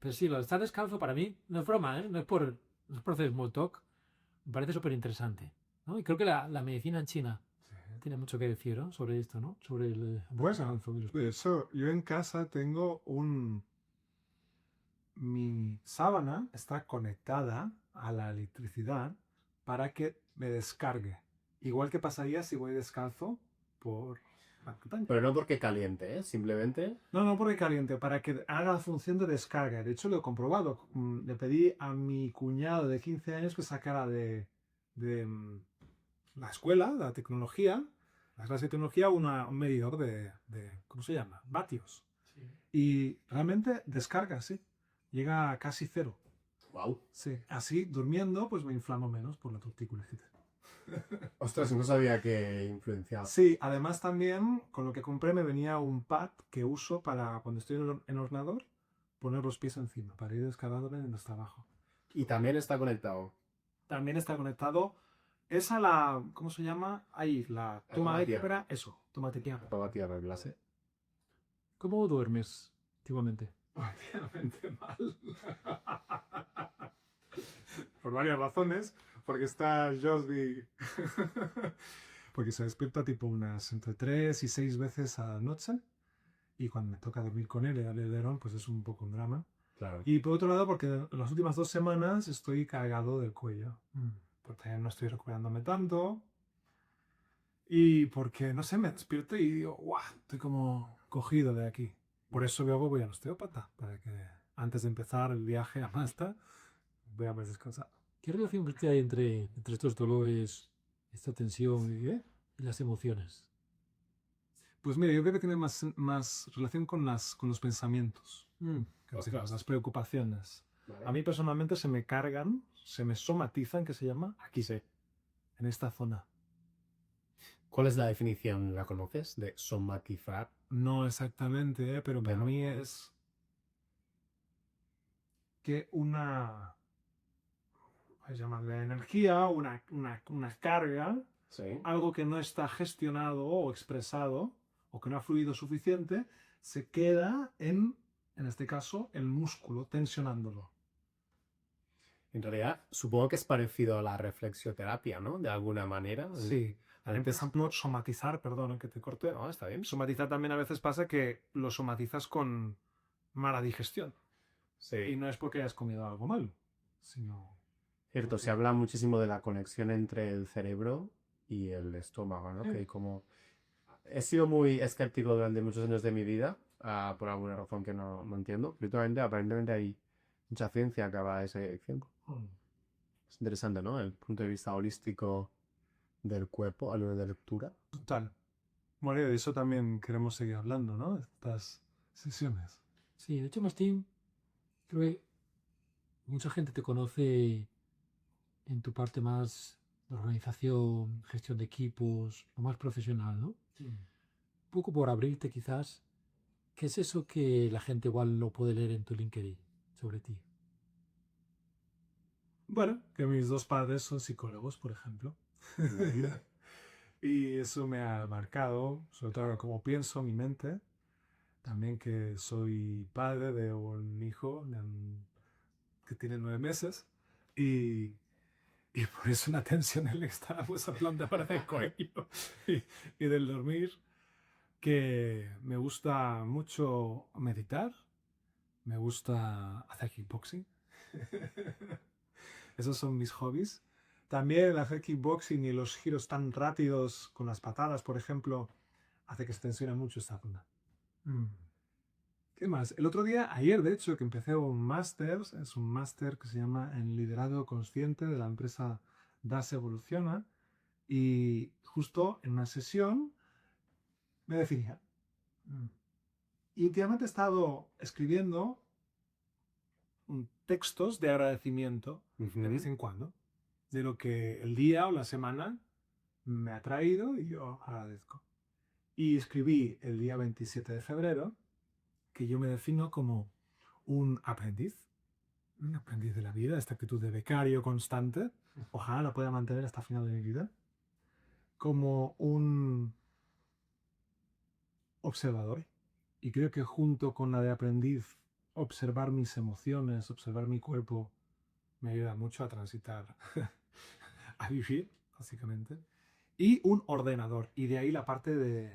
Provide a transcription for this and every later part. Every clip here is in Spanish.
Pero sí, lo de estar descalzo para mí no es broma, ¿eh? No es por hacer small talk. Me parece súper interesante, ¿no? Y creo que la medicina en China tiene mucho que decir, ¿no? Sobre esto, ¿no? Sobre el Bueno, de eso, yo en casa tengo mi sábana está conectada a la electricidad para que me descargue. Igual que pasaría si voy descalzo por la montaña. Pero no porque caliente, ¿eh? Simplemente... No, no porque caliente, para que haga la función de descarga. De hecho, lo he comprobado. Le pedí a mi cuñado de 15 años que sacara de la escuela, la tecnología, la clase de tecnología, un medidor ¿cómo se llama? Vatios. Sí. Y realmente descarga, sí. Llega a casi cero. ¡Wow! Sí. Así, durmiendo, pues me inflamo menos por la tortícolis. Ostras, no sabía que influenciaba. Sí, además también con lo que compré me venía un pad que uso para cuando estoy en el ordenador poner los pies encima para ir descargándome en el trabajo. Y también está conectado. También está conectado. Es a la. ¿Cómo se llama? Ahí, la toma de tierra. tierra. Eso, toma de tierra. Para tierra en clase. ¿Cómo duermes antiguamente? Obviamente mal. Por varias razones. Porque está Josby. Porque se despierta tipo unas entre 3 y 6 veces a la noche. Y cuando me toca dormir con él, el edredón, pues es un poco un drama. Claro. Y por otro lado, porque en las últimas 2 semanas estoy cargado del cuello. Porque no estoy recuperándome tanto. Y porque, no sé, me despierto y digo, ¡guau! Estoy como cogido de aquí. Por eso luego voy al osteópata, para que antes de empezar el viaje a Malta, voy a más descansado. ¿Qué relación crees que hay entre estos dolores, esta tensión y las emociones? Pues mira, yo creo que tiene más relación con los pensamientos, que las preocupaciones. Vale. A mí personalmente se me cargan, se me somatizan, que se llama, aquí Sí. en esta zona. ¿Cuál es la definición? ¿La conoces? De somatizar. No exactamente, pero para Bueno. mí es que una, ¿cómo se llama? De energía, una carga, Sí. algo que no está gestionado o expresado, o que no ha fluido suficiente, se queda en este caso, el músculo, tensionándolo. En realidad, supongo que es parecido a la reflexioterapia, ¿no? De alguna manera. Sí. Empezando a somatizar, perdón que te corte. No, está bien. Somatizar también a veces pasa que lo somatizas con mala digestión. Sí. Y no es porque hayas comido algo malo, sino... Cierto, se habla muchísimo de la conexión entre el cerebro y el estómago, ¿no? Sí. Que como... He sido muy escéptico durante muchos años de mi vida, por alguna razón que no entiendo. Pero aparentemente hay mucha ciencia que habla de esa dirección. Es interesante, ¿no? El punto de vista holístico del cuerpo a la hora de lectura. Total. Bueno, y de eso también queremos seguir hablando, ¿no? Estas sesiones. Sí, de hecho, Martín, creo que mucha gente te conoce en tu parte más de organización, gestión de equipos, lo más profesional, ¿no? Un poco por abrirte quizás, ¿qué es eso que la gente igual no puede leer en tu LinkedIn sobre ti? Bueno, que mis dos padres son psicólogos, por ejemplo. Y eso me ha marcado, sobre todo como pienso, mi mente. También que soy padre de un hijo que tiene 9 meses. Y, y por eso una tensión en el estar pues, hablando para el cuello y del dormir. Que me gusta mucho meditar. Me gusta hacer kickboxing. Esos son mis hobbies. También el hacer kickboxing y los giros tan rápidos con las patadas, por ejemplo, hace que se tensione mucho esta zona. ¿Qué más? El otro día, ayer de hecho, que empecé un máster, es un máster que se llama En Liderazgo Consciente de la empresa DAS Evoluciona, y justo en una sesión me definía. Y últimamente he estado escribiendo textos de agradecimiento de vez en cuando, de lo que el día o la semana me ha traído y yo agradezco. Y escribí el día 27 de febrero que yo me defino como un aprendiz de la vida, esta actitud de becario constante, ojalá la pueda mantener hasta el final de mi vida, como un observador. Y creo que junto con la de aprendiz observar mis emociones, observar mi cuerpo, me ayuda mucho a transitar, a vivir, básicamente. Y un ordenador, y de ahí la parte de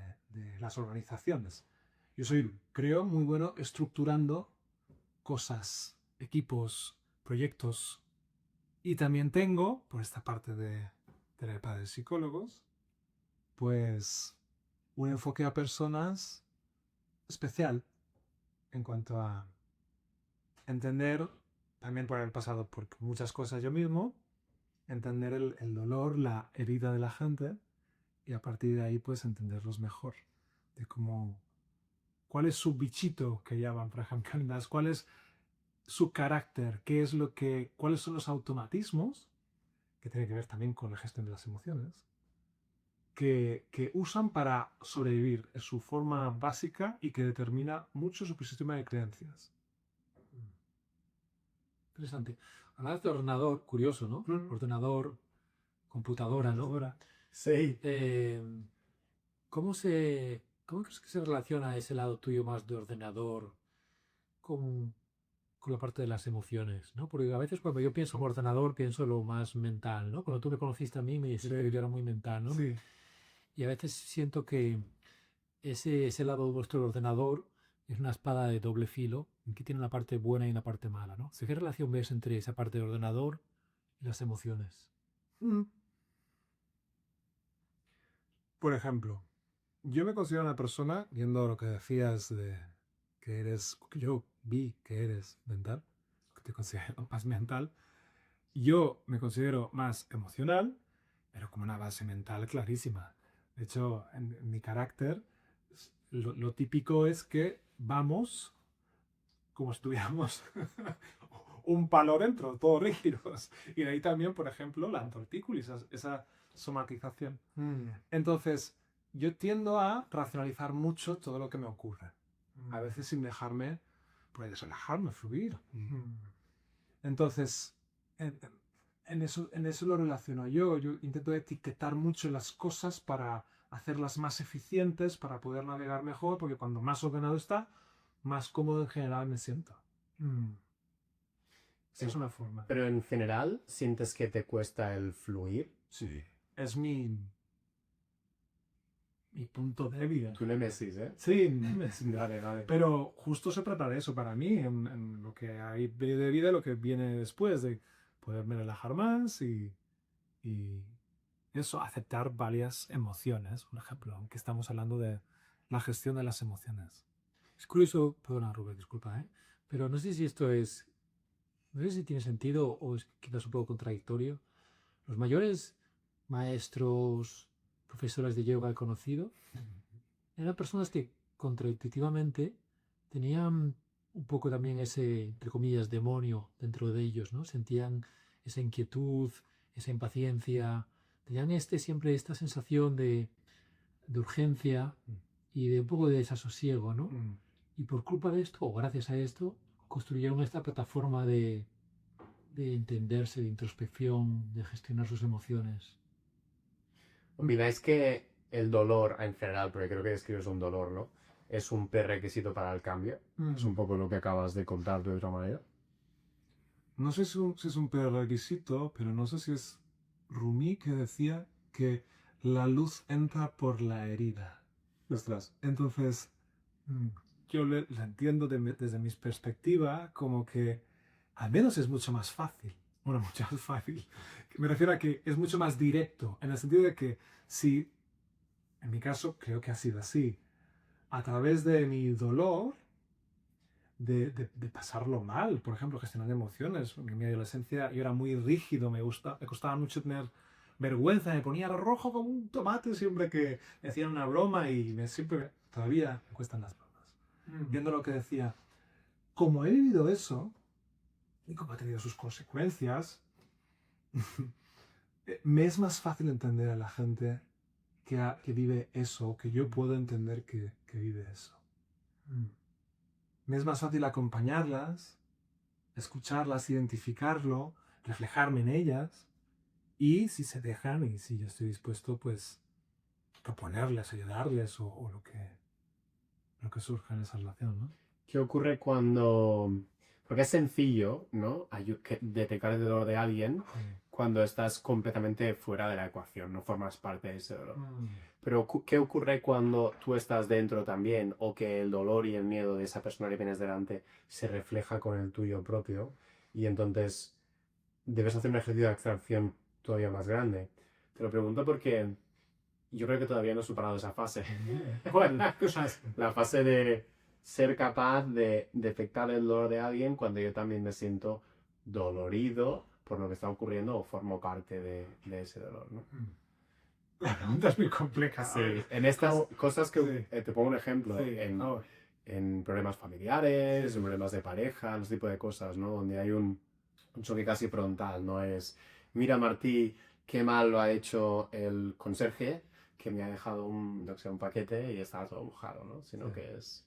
las organizaciones. Yo creo, muy bueno estructurando cosas, equipos, proyectos. Y también tengo, por esta parte de terapia de psicólogos, pues un enfoque a personas especial en cuanto a entender, también por el pasado, por muchas cosas yo mismo, entender el dolor, la herida de la gente y a partir de ahí pues entenderlos mejor. De cómo, cuál es su bichito que llaman para Hamkanidas, cuál es su carácter, qué es lo que, cuáles son los automatismos, que tiene que ver también con la gestión de las emociones, que usan para sobrevivir. Es su forma básica y que determina mucho su sistema de creencias. Interesante. Hablas de ordenador, curioso, ¿no? Ordenador, computadora, ¿no? Sí. ¿Cómo crees que se relaciona ese lado tuyo más de ordenador con la parte de las emociones, ¿no? Porque a veces cuando yo pienso en ordenador pienso en lo más mental, ¿no? Cuando tú me conociste a mí me dijiste que yo era muy mental, ¿no? Sí. Y a veces siento que ese lado de vuestro ordenador es una espada de doble filo que tiene una parte buena y una parte mala, ¿no? ¿Qué relación ves entre esa parte del ordenador y las emociones? Por ejemplo, yo me considero una persona, viendo lo que decías de que eres, que yo vi que eres mental, que te considero más mental, yo me considero más emocional, pero con una base mental clarísima. De hecho, en mi carácter, lo típico es que vamos como si tuviéramos un palo dentro, todos rígidos. Y de ahí también, por ejemplo, la tortícolis, esa somatización. Entonces, yo tiendo a racionalizar mucho todo lo que me ocurre. A veces sin dejarme, pues relajarme, fluir. Entonces, en eso lo relaciono yo. Yo intento etiquetar mucho las cosas para hacerlas más eficientes, para poder navegar mejor, porque cuando más ordenado está, más cómodo en general me siento. Esa es una forma. Pero en general, ¿sientes que te cuesta el fluir? Sí. Es mi punto débil. Tu némesis, ¿eh? Sí, vale. Pero justo se trata de eso para mí, en lo que hay de vida, lo que viene después, de poderme relajar más y eso, aceptar varias emociones, por ejemplo, aunque estamos hablando de la gestión de las emociones. Es curioso, perdona Rubén, disculpa, ¿eh? Pero no sé si esto es, no sé si tiene sentido o es quizás un poco contradictorio. Los mayores maestros, profesores de yoga que he conocido, eran personas que contraintuitivamente tenían un poco también ese, entre comillas, demonio dentro de ellos, ¿no? Sentían esa inquietud, esa impaciencia, tenían siempre esta sensación de urgencia y de un poco de desasosiego, ¿no? Y por culpa de esto, o gracias a esto, construyeron esta plataforma de entenderse, de introspección, de gestionar sus emociones. ¿Opináis que el dolor en general, porque creo que describes un dolor, ¿no? Es un prerequisito para el cambio? Es un poco lo que acabas de contar de otra manera. No sé si es un prerequisito, pero no sé si es Rumi que decía que la luz entra por la herida. Ostras. Entonces, yo la entiendo desde mi perspectiva como que al menos es mucho más fácil. Bueno, mucho más fácil. Me refiero a que es mucho más directo, en el sentido de que si, en mi caso, creo que ha sido así, a través de mi dolor, de pasarlo mal, por ejemplo, gestionar emociones. En mi adolescencia yo era muy rígido, me costaba mucho tener vergüenza, me ponía rojo como un tomate siempre que me hacían una broma y todavía me cuestan las bromas. Viendo lo que decía, como he vivido eso y como ha tenido sus consecuencias, me es más fácil entender a la gente que vive eso, que yo puedo entender que vive eso. Me es más fácil acompañarlas, escucharlas, identificarlo, reflejarme en ellas y si se dejan y si yo estoy dispuesto, pues proponerles, ayudarles o lo que surja en esa relación, ¿no? ¿Qué ocurre cuando...? Porque es sencillo, ¿no? Detectar el dolor de alguien cuando estás completamente fuera de la ecuación, no formas parte de ese dolor. Pero ¿qué ocurre cuando tú estás dentro también o que el dolor y el miedo de esa persona que tienes delante se refleja con el tuyo propio y entonces debes hacer un ejercicio de abstracción todavía más grande? Te lo pregunto porque yo creo que todavía no he superado esa fase. La fase de ser capaz de detectar el dolor de alguien cuando yo también me siento dolorido por lo que está ocurriendo o formo parte de ese dolor, ¿no? La pregunta es muy compleja. Sí, en estas cosas que Sí. te pongo un ejemplo, Sí. en problemas familiares, en problemas de pareja, ese tipo de cosas, ¿no? Donde hay un choque casi frontal, no es, mira Martí, qué mal lo ha hecho el conserje, que me ha dejado un paquete y estaba todo mojado, ¿no? Sino que es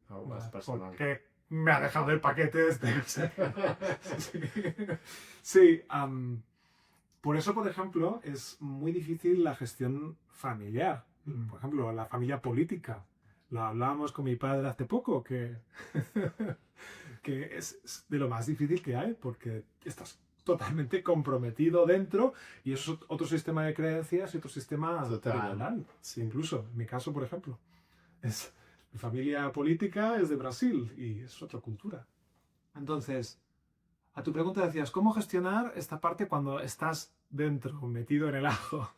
algo más personal. Porque me ha dejado el paquete este. Sí, por eso, por ejemplo, es muy difícil la gestión familiar. Por ejemplo, la familia política. Lo hablábamos con mi padre hace poco, que, que es de lo más difícil que hay, porque estás totalmente comprometido dentro y eso es otro sistema de creencias y otro sistema Total. Sí, incluso, en mi caso, por ejemplo, mi familia política es de Brasil y es otra cultura. Entonces, a tu pregunta decías, ¿cómo gestionar esta parte cuando estás dentro, metido en el ajo?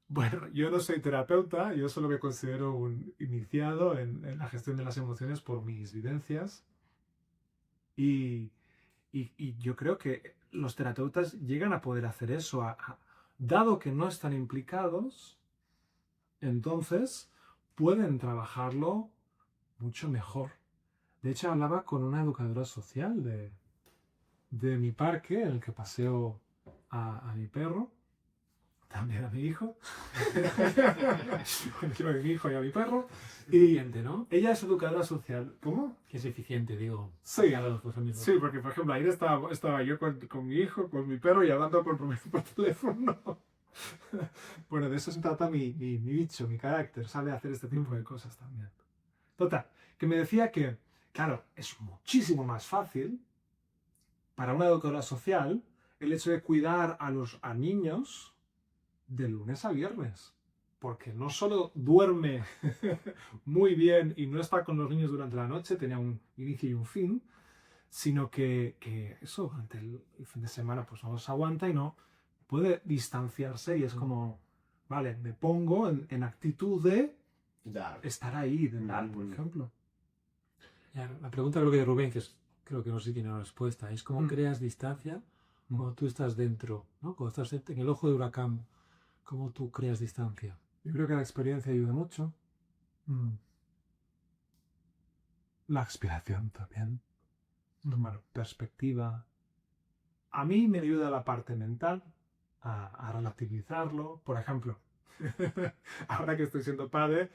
Bueno, yo no soy terapeuta, yo solo me considero un iniciado en la gestión de las emociones por mis vivencias y, y yo creo que los terapeutas llegan a poder hacer eso, dado que no están implicados, entonces pueden trabajarlo mucho mejor. De hecho, hablaba con una educadora social de mi parque, en el que paseo a mi perro, también a mi hijo. Quiero a mi hijo y a mi perro. Y Eficiente, ¿no? ella es educadora social. ¿Cómo? Que es eficiente, digo. Sí, A los dos amigos. sí, porque por ejemplo, ayer estaba yo con mi hijo, con mi perro y hablando por teléfono. Bueno, de eso se trata mi bicho, mi carácter. Sabe hacer este tipo de cosas también. Total, que me decía que, claro, es muchísimo más fácil para una educadora social el hecho de cuidar a niños de lunes a viernes. Porque no solo duerme muy bien y no está con los niños durante la noche, tenía un inicio y un fin, sino que eso, durante el fin de semana, pues no los aguanta y no puede distanciarse y es como, vale, me pongo en actitud de estar ahí, de dar, por ejemplo. Ya, la pregunta creo que de Rubén, creo que no sé si tiene una respuesta, es cómo creas distancia cuando tú estás dentro, ¿no? Cuando estás en el ojo de huracán, ¿cómo tú creas distancia? Yo creo que la experiencia ayuda mucho. La expiración también. Tomar perspectiva. A mí me ayuda la parte mental a relativizarlo. Por ejemplo, ahora que estoy siendo padre,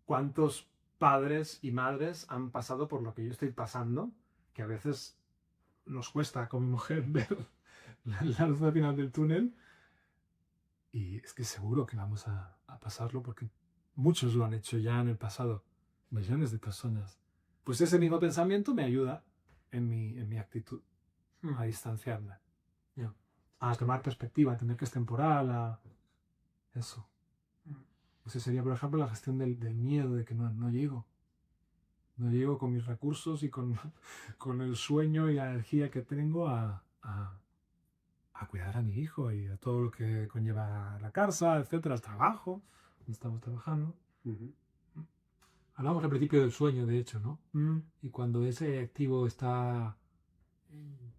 ¿cuántos padres y madres han pasado por lo que yo estoy pasando? Que a veces nos cuesta con mi mujer ver la luz al final del túnel. Y es que seguro que vamos a pasarlo porque muchos lo han hecho ya en el pasado. Millones de personas. Pues ese mismo pensamiento me ayuda en mi actitud a distanciarme. Ya. A tomar perspectiva, a entender que es temporal, eso. Ese sería, por ejemplo, la gestión del miedo de que no llego. No llego con mis recursos y con el sueño y la energía que tengo a cuidar a mi hijo y a todo lo que conlleva la casa, etcétera, el trabajo, donde estamos trabajando. Hablamos al principio del sueño, de hecho, ¿no? Y cuando ese activo está en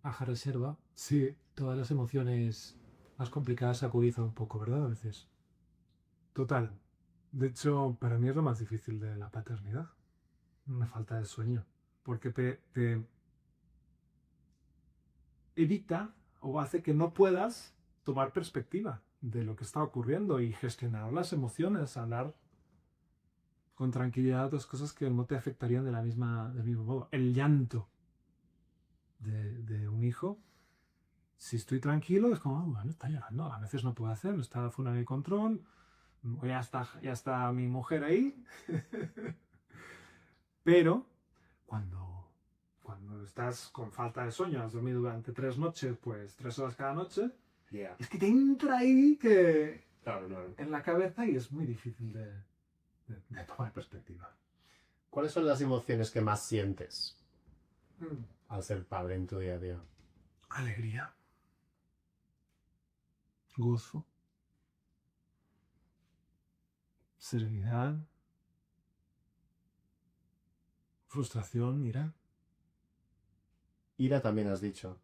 baja reserva, Sí, todas las emociones más complicadas se agudizan un poco, ¿verdad? A veces. total. De hecho, para mí es lo más difícil de la paternidad. Una falta de sueño. Porque te evita o hace que no puedas tomar perspectiva de lo que está ocurriendo y gestionar las emociones, hablar con tranquilidad de otras cosas que no te afectarían del mismo modo. El llanto de un hijo, si estoy tranquilo, es como, bueno, está llorando, a veces no puedo hacer, está fuera de control, o ya está mi mujer ahí. Pero cuando estás con falta de sueño, has dormido durante 3 noches, pues 3 horas cada noche, Yeah. es que te entra ahí que Claro, claro. en la cabeza y es muy difícil de tomar perspectiva. ¿Cuáles son las emociones que más sientes al ser padre en tu día a día? Alegría. Gozo. Serenidad. Frustración, ira. Ira también has dicho.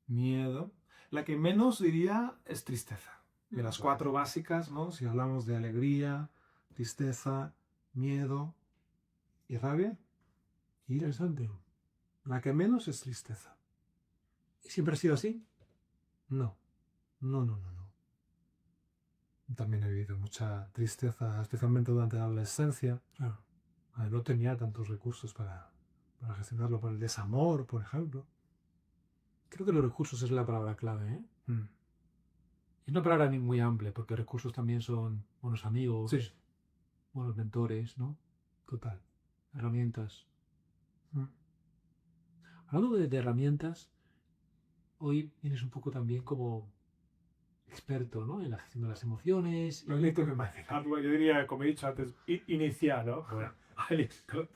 Miedo. La que menos diría es tristeza. De las 4 básicas, ¿no? Si hablamos de alegría, tristeza, miedo y rabia. Interesante. La que menos es tristeza. ¿Y siempre ha sido así? No. No. También he vivido mucha tristeza, especialmente durante la adolescencia. Claro. No tenía tantos recursos para gestionarlo, por el desamor, por ejemplo. Creo que los recursos es la palabra clave, ¿eh? Mm. Es una palabra muy amplia, porque recursos también son buenos amigos, Sí. buenos mentores, ¿no? Total. Herramientas. Hablando de herramientas, hoy vienes un poco también como experto, ¿no? En la gestión de las emociones. No necesito que imaginarlo. Yo diría, como he dicho antes, iniciar, ¿no? Bueno,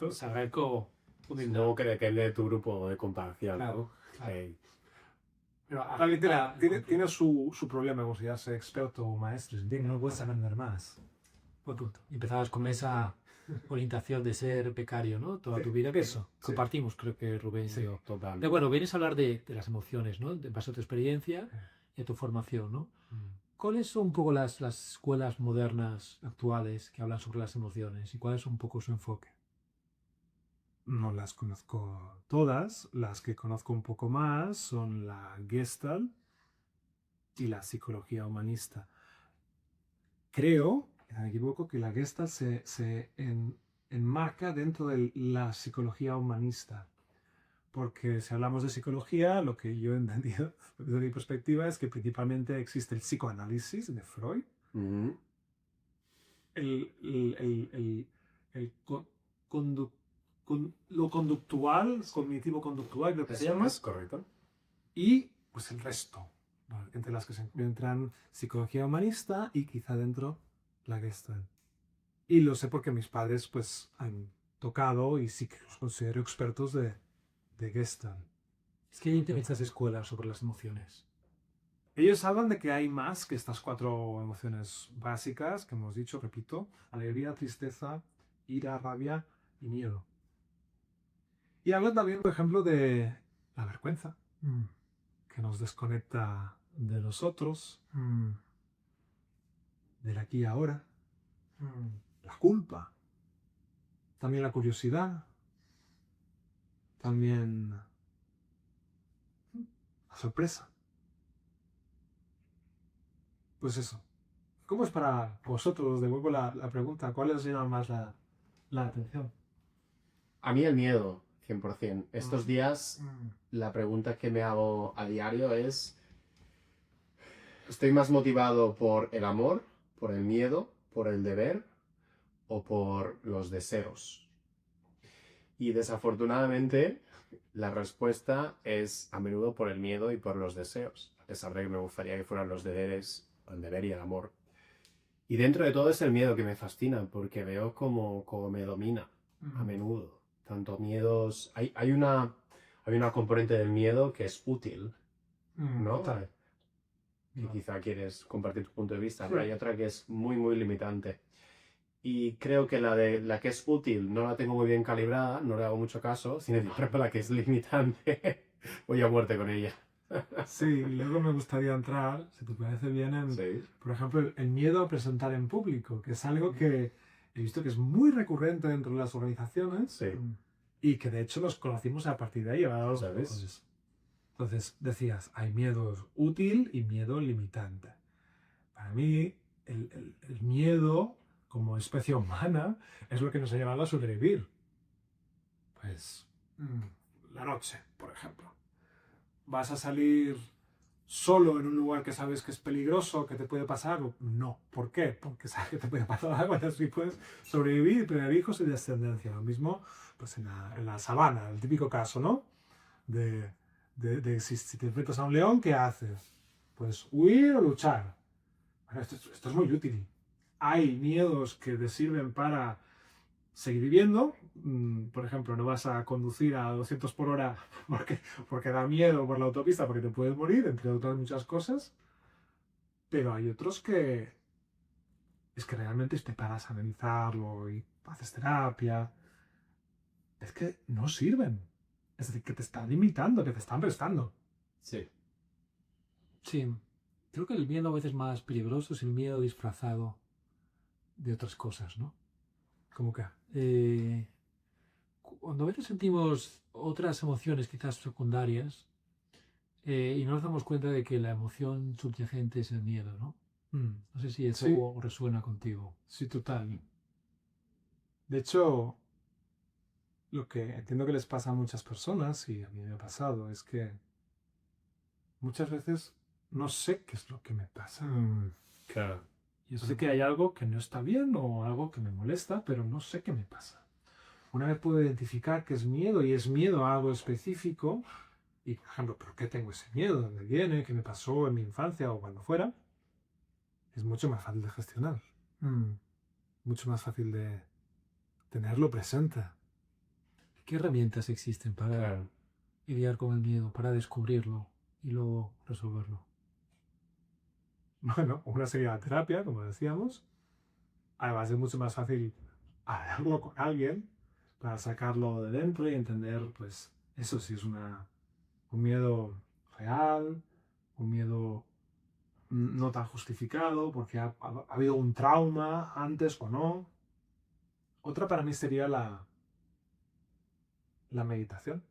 Saber cómo Supongo que depende de tu grupo de comparación. Claro. Pero alguien tiene su problema con considerarse experto o maestro. No puedes aprender más. Buen punto. Y empezabas con esa orientación de ser becario, ¿no? Toda tu vida. Que eso compartimos, creo que Rubén y yo. Total. Pero bueno, vienes a hablar de las emociones, ¿no? En base a tu experiencia y a tu formación, ¿no? ¿Cuáles son un poco las escuelas modernas actuales que hablan sobre las emociones y cuál es un poco su enfoque? No las conozco todas. Las que conozco un poco más son la Gestalt y la psicología humanista. Creo, si no me equivoco, que la Gestalt se enmarca dentro de la psicología humanista. Porque si hablamos de psicología, lo que yo he entendido desde mi perspectiva es que principalmente existe el psicoanálisis de Freud, lo conductual, cognitivo-conductual, lo que se llama, correcto. y pues el resto, ¿vale? Entre las que se encuentran psicología humanista y quizá dentro la Gestalt. Y lo sé porque mis padres pues han tocado y sí que los considero expertos de Gestalt. Es que hay estas escuelas sobre las emociones. Ellos hablan de que hay más que estas 4 emociones básicas que hemos dicho, repito, alegría, tristeza, ira, rabia y miedo. Y hablan también, por ejemplo, de la vergüenza, que nos desconecta de nosotros, del aquí y ahora, la culpa, también la curiosidad, también la sorpresa. Pues eso. ¿Cómo es para vosotros? Os devuelvo la pregunta. ¿Cuál os llama más la atención? A mí el miedo, 100%. Estos días, la pregunta que me hago a diario es: ¿estoy más motivado por el amor, por el miedo, por el deber o por los deseos? Y desafortunadamente, la respuesta es a menudo por el miedo y por los deseos, a pesar de que me gustaría que fueran los deberes, el deber y el amor. Y dentro de todo es el miedo que me fascina, porque veo como me domina a menudo. Tanto miedos... Hay una componente del miedo que es útil, ¿no? Total. Que quizá quieres compartir tu punto de vista, pero hay otra que es muy, muy limitante. Y creo que la que es útil no la tengo muy bien calibrada, no le hago mucho caso, sin embargo la que es limitante voy a muerte con ella. Sí, y luego me gustaría entrar, si te parece bien, por ejemplo, el miedo a presentar en público, que es algo que he visto que es muy recurrente dentro de las organizaciones y que de hecho los conocimos a partir de ahí. ¿Sabes? Entonces decías, hay miedo útil y miedo limitante. Para mí, el miedo como especie humana es lo que nos ha llevado a sobrevivir. Pues la noche, por ejemplo. Vas a salir solo en un lugar que sabes que es peligroso, que te puede pasar, no. ¿Por qué? Porque sabes que te puede pasar algo y así puedes sobrevivir y tener hijos y descendencia. Lo mismo pues en la sabana, el típico caso, ¿no? De si te enfrentas a un león, ¿qué haces? Pues huir o luchar. Bueno, esto es muy útil. Hay miedos que te sirven para seguir viviendo. Por ejemplo, no vas a conducir a 200 por hora porque da miedo por la autopista, porque te puedes morir, entre otras muchas cosas. Pero hay otros que es que realmente te paras a analizarlo y haces terapia. Es que no sirven. Es decir, que te están limitando, que te están restando. Sí. Sí, creo que el miedo a veces más peligroso es el miedo disfrazado de otras cosas, ¿no? ¿Cómo que? Cuando a veces sentimos otras emociones quizás secundarias y no nos damos cuenta de que la emoción subyacente es el miedo, ¿no? No sé si eso Sí, resuena contigo. sí, total. De hecho, lo que entiendo que les pasa a muchas personas, y a mí me ha pasado, es que muchas veces no sé qué es lo que me pasa. Claro. Yo sé que hay algo que no está bien o algo que me molesta, pero no sé qué me pasa. Una vez puedo identificar que es miedo y es miedo a algo específico, y por ejemplo, ¿por qué tengo ese miedo? ¿Dónde viene? ¿Qué me pasó en mi infancia o cuando fuera? Es mucho más fácil de gestionar. Mucho más fácil de tenerlo presente. ¿Qué herramientas existen para Claro. lidiar con el miedo, para descubrirlo y luego resolverlo? Bueno, una sería la terapia, como decíamos. Además es mucho más fácil hablarlo con alguien para sacarlo de dentro y entender, pues, eso si es un miedo real, un miedo no tan justificado, porque ha habido un trauma antes o no. Otra para mí sería la meditación.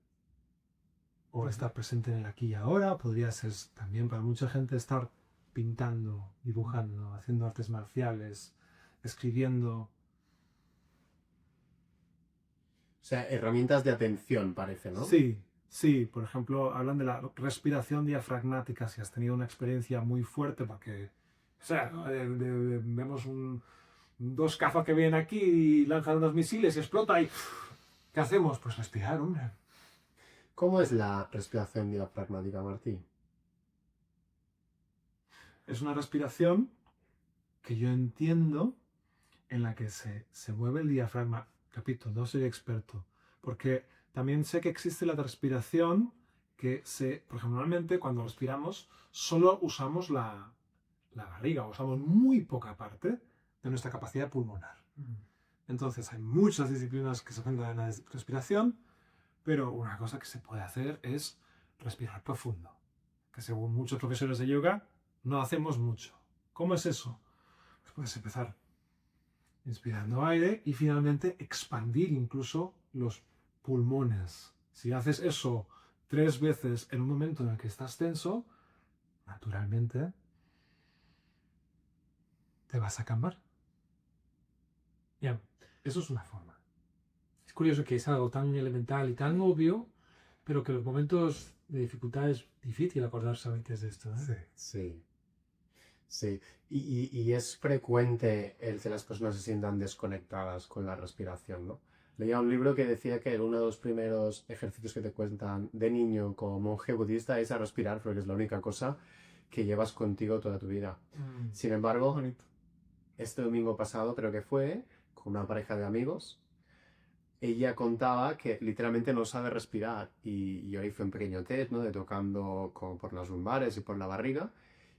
O estar presente en el aquí y ahora. Podría ser también para mucha gente estar pintando, dibujando, haciendo artes marciales, escribiendo. O sea, herramientas de atención, parece, ¿no? Sí, sí. Por ejemplo, hablan de la respiración diafragmática. Si has tenido una experiencia muy fuerte, porque, o sea, vemos dos cazas que vienen aquí y lanzan unos misiles y explota y ¿qué hacemos? Pues respirar, hombre. ¿Cómo es la respiración diafragmática, Martí? Es una respiración que yo entiendo en la que se mueve el diafragma. Repito, no soy experto, porque también sé que existe la respiración por ejemplo, normalmente cuando respiramos solo usamos la barriga, usamos muy poca parte de nuestra capacidad pulmonar. Entonces hay muchas disciplinas que se centran en la respiración, pero una cosa que se puede hacer es respirar profundo, que según muchos profesores de yoga no hacemos mucho. ¿Cómo es eso? Pues puedes empezar inspirando aire y finalmente expandir incluso los pulmones. Si haces eso 3 veces en un momento en el que estás tenso, naturalmente te vas a calmar. Ya, Eso es una forma. es curioso que es algo tan elemental y tan obvio, pero que en los momentos de dificultad es difícil acordarse a veces de esto, ¿eh? Sí. Sí. Y es frecuente el que las personas se sientan desconectadas con la respiración, ¿no? Leía un libro que decía que uno de los primeros ejercicios que te cuentan de niño como monje budista es a respirar, porque es la única cosa que llevas contigo toda tu vida. Sin embargo, Bonito. este domingo pasado creo que fue, con una pareja de amigos, ella contaba que literalmente no sabe respirar y yo hice un pequeño test, ¿no? De tocando como por las lumbares y por la barriga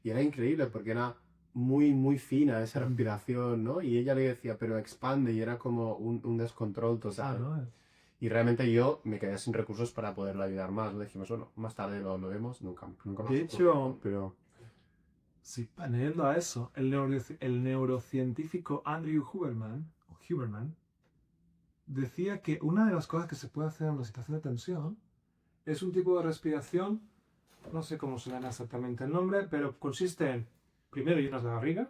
y era increíble porque era muy, muy fina esa respiración, ¿no? Y ella le decía, pero expande y era como un descontrol total. ¿no? Y realmente yo me quedé sin recursos para poderle ayudar más. Le dijimos, bueno, más tarde lo vemos, nunca más. De hecho, Pero sí, añadiendo a eso, el neurocientífico Andrew Huberman decía que una de las cosas que se puede hacer en una situación de tensión es un tipo de respiración, no sé cómo se llama exactamente el nombre, pero consiste en, primero llenas la barriga,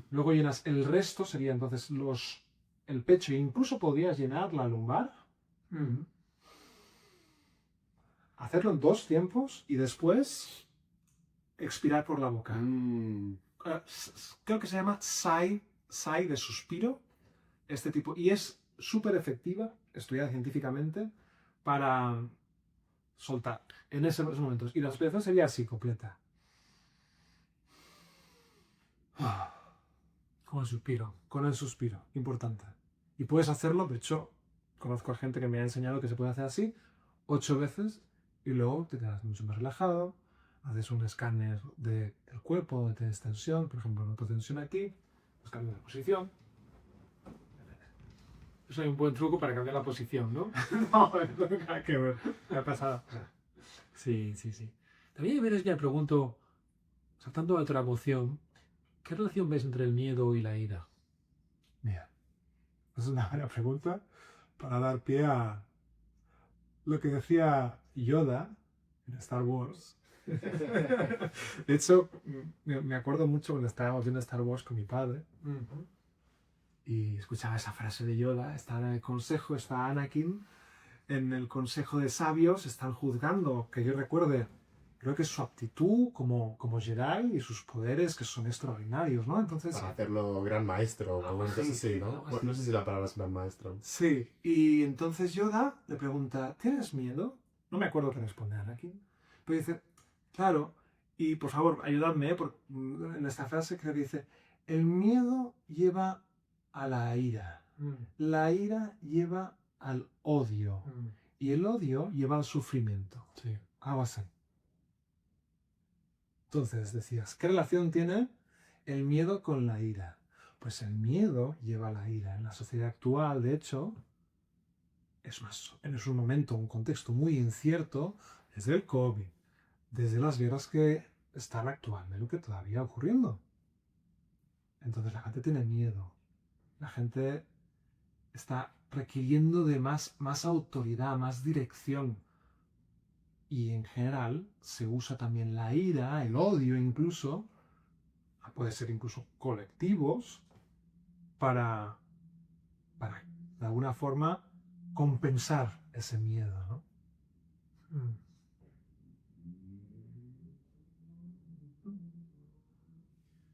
luego llenas el resto, sería entonces el pecho, e incluso podrías llenar la lumbar, hacerlo en 2 tiempos y después expirar por la boca. Creo que se llama sai de suspiro, este tipo, y es súper efectiva, estudiada científicamente, para soltar en esos momentos. Y la respiración sería así, completa. Con el suspiro. Con el suspiro, importante. Y puedes hacerlo, de hecho, conozco a gente que me ha enseñado que se puede hacer así 8 veces y luego te quedas mucho más relajado, haces un escáner del cuerpo donde tienes tensión, por ejemplo, noto tensión aquí, pues cambias de posición. Eso hay un buen truco para cambiar la posición, ¿no? No, no tiene nada que ver. Me ha pasado. Sí, sí, sí. También a veces me pregunto, saltando a otra emoción, ¿qué relación ves entre el miedo y la ira? Mira, es una buena pregunta para dar pie a lo que decía Yoda en Star Wars. De hecho, me acuerdo mucho cuando estábamos viendo Star Wars con mi padre y escuchaba esa frase de Yoda, está en el consejo, está Anakin, en el consejo de sabios, están juzgando, que yo recuerde, creo que es su aptitud como Jedi y sus poderes que son extraordinarios, ¿no? Entonces, Para hacerlo gran maestro o algo Sí, así, ¿no? algo así. Bueno, no sé si la palabra es gran maestro. sí, y entonces Yoda le pregunta, ¿tienes miedo? No me acuerdo qué responde Anakin, pero dice, claro, y por favor, ayúdame, en esta frase que dice, el miedo lleva a la ira, la ira lleva al odio, y el odio lleva al sufrimiento. Sí. Algo así. Entonces decías, ¿qué relación tiene el miedo con la ira? Pues el miedo lleva a la ira. En la sociedad actual, de hecho, es un momento, un contexto muy incierto, desde el COVID, desde las guerras que están actualmente todavía ocurriendo. Entonces la gente tiene miedo. La gente está requiriendo de más autoridad, más dirección. Y en general se usa también la ira, el odio incluso, puede ser incluso colectivos, para de alguna forma compensar ese miedo, ¿no?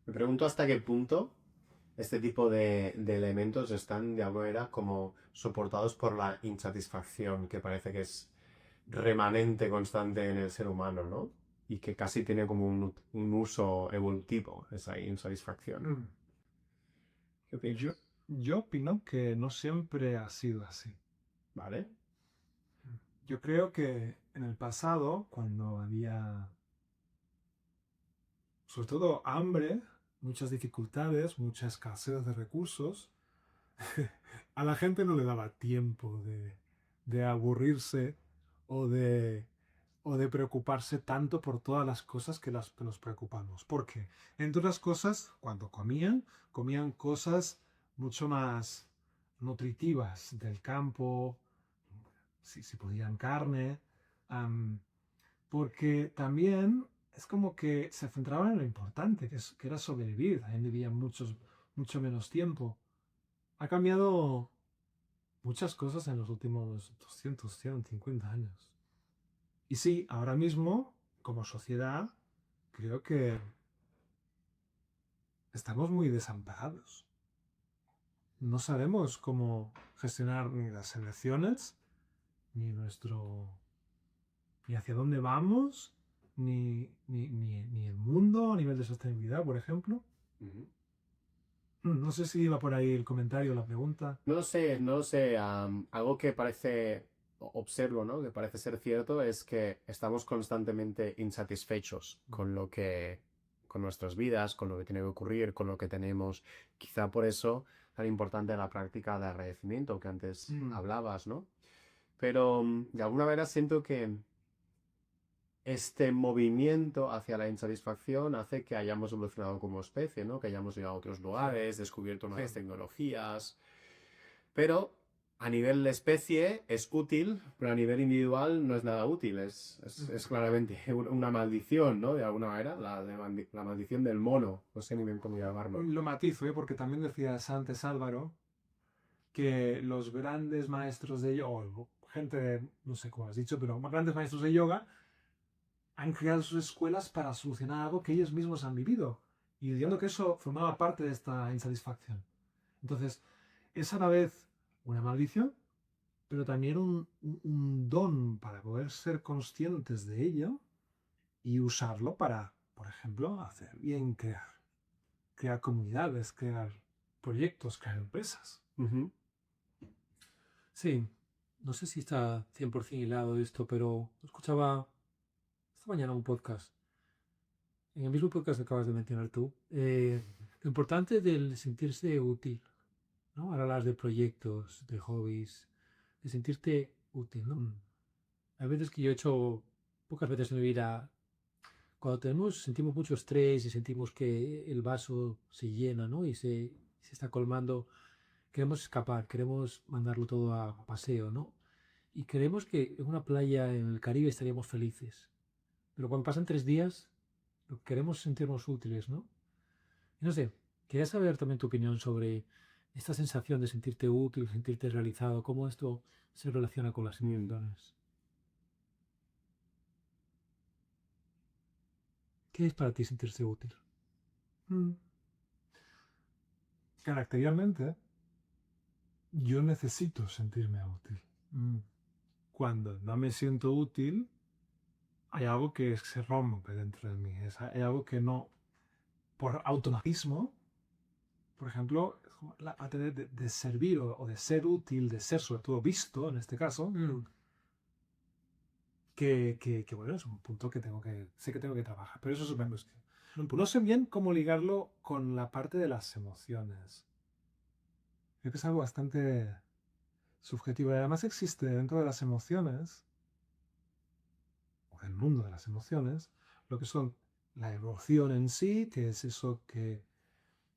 Me pregunto hasta qué punto este tipo de elementos están de alguna manera como soportados por la insatisfacción, que parece que es remanente constante en el ser humano, ¿no? Y que casi tiene como un uso evolutivo, esa insatisfacción. ¿Qué opinas? Yo opino que no siempre ha sido así. ¿Vale? Yo creo que en el pasado, cuando había sobre todo hambre, muchas dificultades, mucha escasez de recursos, a la gente no le daba tiempo de aburrirse o de preocuparse tanto por todas las cosas que nos preocupamos. Porque, entre otras cosas, cuando comían cosas mucho más nutritivas del campo, si podían carne, porque también es como que se centraban en lo importante, que era sobrevivir. También vivían mucho menos tiempo. Ha cambiado muchas cosas en los últimos 200, 150 años. Y sí, ahora mismo, como sociedad, creo que estamos muy desamparados. No sabemos cómo gestionar ni las elecciones, ni ni hacia dónde vamos, ni el mundo a nivel de sostenibilidad, por ejemplo. No sé si iba por ahí el comentario, la pregunta. No lo sé, no lo sé. Algo que parece, observo, ¿no? Que parece ser cierto es que estamos constantemente insatisfechos con con nuestras vidas, con lo que tiene que ocurrir, con lo que tenemos. Quizá por eso tan importante la práctica de agradecimiento que antes hablabas, ¿no? Pero de alguna manera siento que este movimiento hacia la insatisfacción hace que hayamos evolucionado como especie, ¿no? Que hayamos llegado a otros lugares, descubierto nuevas tecnologías. Pero a nivel de especie es útil, pero a nivel individual no es nada útil. Es claramente una maldición, ¿no? De alguna manera, la maldición del mono. No sé ni bien cómo llamarlo. Lo matizo, ¿eh? Porque también decías antes, Álvaro, que los grandes maestros de yoga, o gente, no sé cómo has dicho, pero grandes maestros de yoga, han creado sus escuelas para solucionar algo que ellos mismos han vivido. Y entiendo que eso formaba parte de esta insatisfacción. Entonces, es a la vez una maldición, pero también un don para poder ser conscientes de ello y usarlo para, por ejemplo, hacer bien, crear comunidades, crear proyectos, crear empresas. Ujú. Sí, no sé si está 100% hilado esto, pero escuchaba esta mañana un podcast. En el mismo podcast que acabas de mencionar tú, lo importante del sentirse útil, ¿no? Ahora hablas de proyectos, de hobbies, de sentirte útil, ¿no? Hay veces que yo he hecho, pocas veces en mi vida, cuando sentimos mucho estrés y sentimos que el vaso se llena, ¿no? Y se está colmando, queremos escapar, queremos mandarlo todo a paseo, ¿no? Y creemos que en una playa en el Caribe estaríamos felices. Pero cuando pasan 3 días, lo que queremos es sentirnos útiles, ¿no? Y no sé, quería saber también tu opinión sobre esta sensación de sentirte útil, sentirte realizado, cómo esto se relaciona con las emociones. ¿Qué es para ti sentirse útil? Mm. Característicamente, yo necesito sentirme útil. Cuando no me siento útil, hay algo que se rompe dentro de mí. Hay algo que no, por automatismo, por ejemplo, la parte de servir o de ser útil, de ser sobre todo visto, en este caso, que bueno, es un punto que sé que tengo que trabajar. Pero eso es otra cuestión. No sé bien cómo ligarlo con la parte de las emociones. Creo que es algo bastante subjetivo. Y además existe dentro de las emociones, o del mundo de las emociones, lo que son la emoción en sí, que es eso que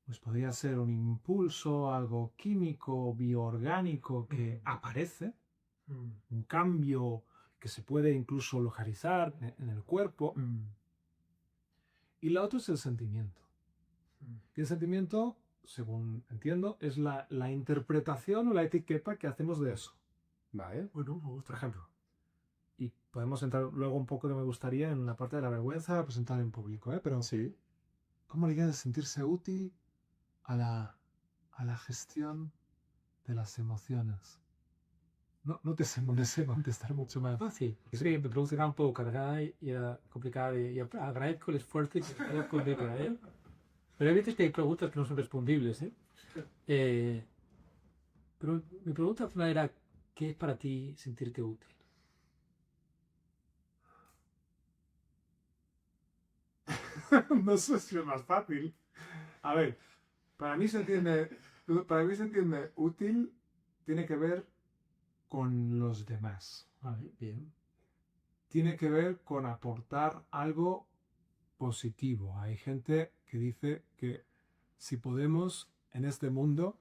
pues podría ser un impulso, algo químico, bioorgánico que aparece, un cambio que se puede incluso localizar en el cuerpo. Y la otra es el sentimiento. Y el sentimiento, según entiendo, es la interpretación o la etiqueta que hacemos de eso. Vale. Bueno, por ejemplo. Y podemos entrar luego un poco que me gustaría en la parte de la vergüenza presentar en público, ¿eh? Pero Sí. ¿cómo ligar el sentirse útil a la gestión de las emociones? No sé contestar mucho más. Fácil. Sí, me pregunta era un poco cargada y era complicada y agradezco el esfuerzo y que pueda responder para ello. Pero hay veces que hay preguntas que no son respondibles, ¿eh? Pero mi pregunta al final era, ¿qué es para ti sentirte útil? No sé si es más fácil. A ver, para mí se entiende útil, tiene que ver con los demás. Vale, bien. Tiene que ver con aportar algo positivo. Hay gente que dice que si podemos en este mundo,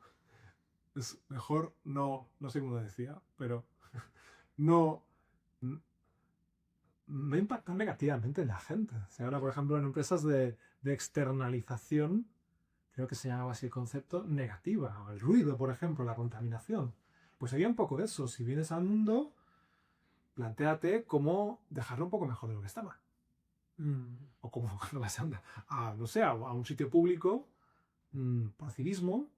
es mejor no sé cómo lo decía, pero no, no impactar negativamente en la gente. Se habla, por ejemplo, en empresas de externalización, creo que se llamaba así el concepto, negativa. O el ruido, por ejemplo, la contaminación. Pues había un poco de eso. Si vienes al mundo, plantéate cómo dejarlo un poco mejor de lo que estaba. O cómo no vas no sé, a un sitio público, por civismo,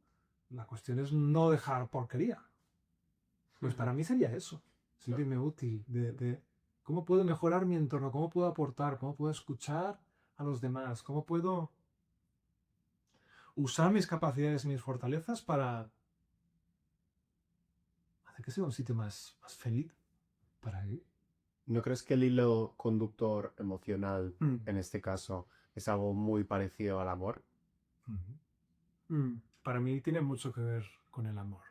la cuestión es no dejar porquería. Pues para mí sería eso, sentirme útil, de cómo puedo mejorar mi entorno, cómo puedo aportar, cómo puedo escuchar a los demás, cómo puedo usar mis capacidades y mis fortalezas para hacer que sea un sitio más feliz para ir. ¿No crees que el hilo conductor emocional, Mm. en este caso, es algo muy parecido al amor? Para mí tiene mucho que ver con el amor.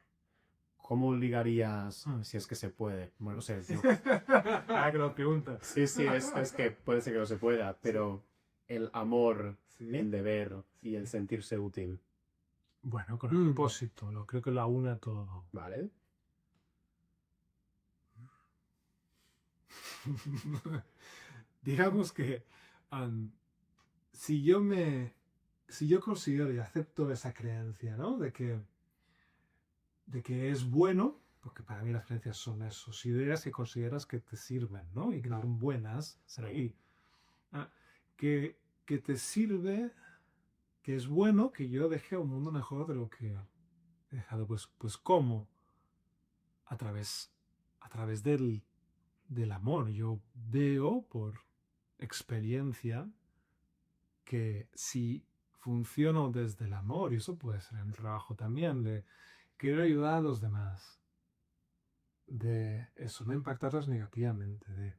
¿Cómo ligarías, si es que se puede? Bueno, no sé. Ah, que lo preguntas. Sí, es que puede ser que no se pueda, pero el amor, Sí. el deber y el sentirse útil. Bueno, con el propósito, creo que lo aúna todo. ¿Vale? Digamos que si yo considero y acepto esa creencia, ¿no? De que es bueno, porque para mí las creencias son esos ideas que consideras que te sirven, ¿no? Y que son buenas, ser ahí. que te sirve, que es bueno que yo deje un mundo mejor de lo que he dejado. Pues ¿cómo? A través del amor. Yo veo por experiencia que si funciono desde el amor, y eso puede ser en el trabajo también, de quiero ayudar a los demás, de eso, no impactarlos negativamente, de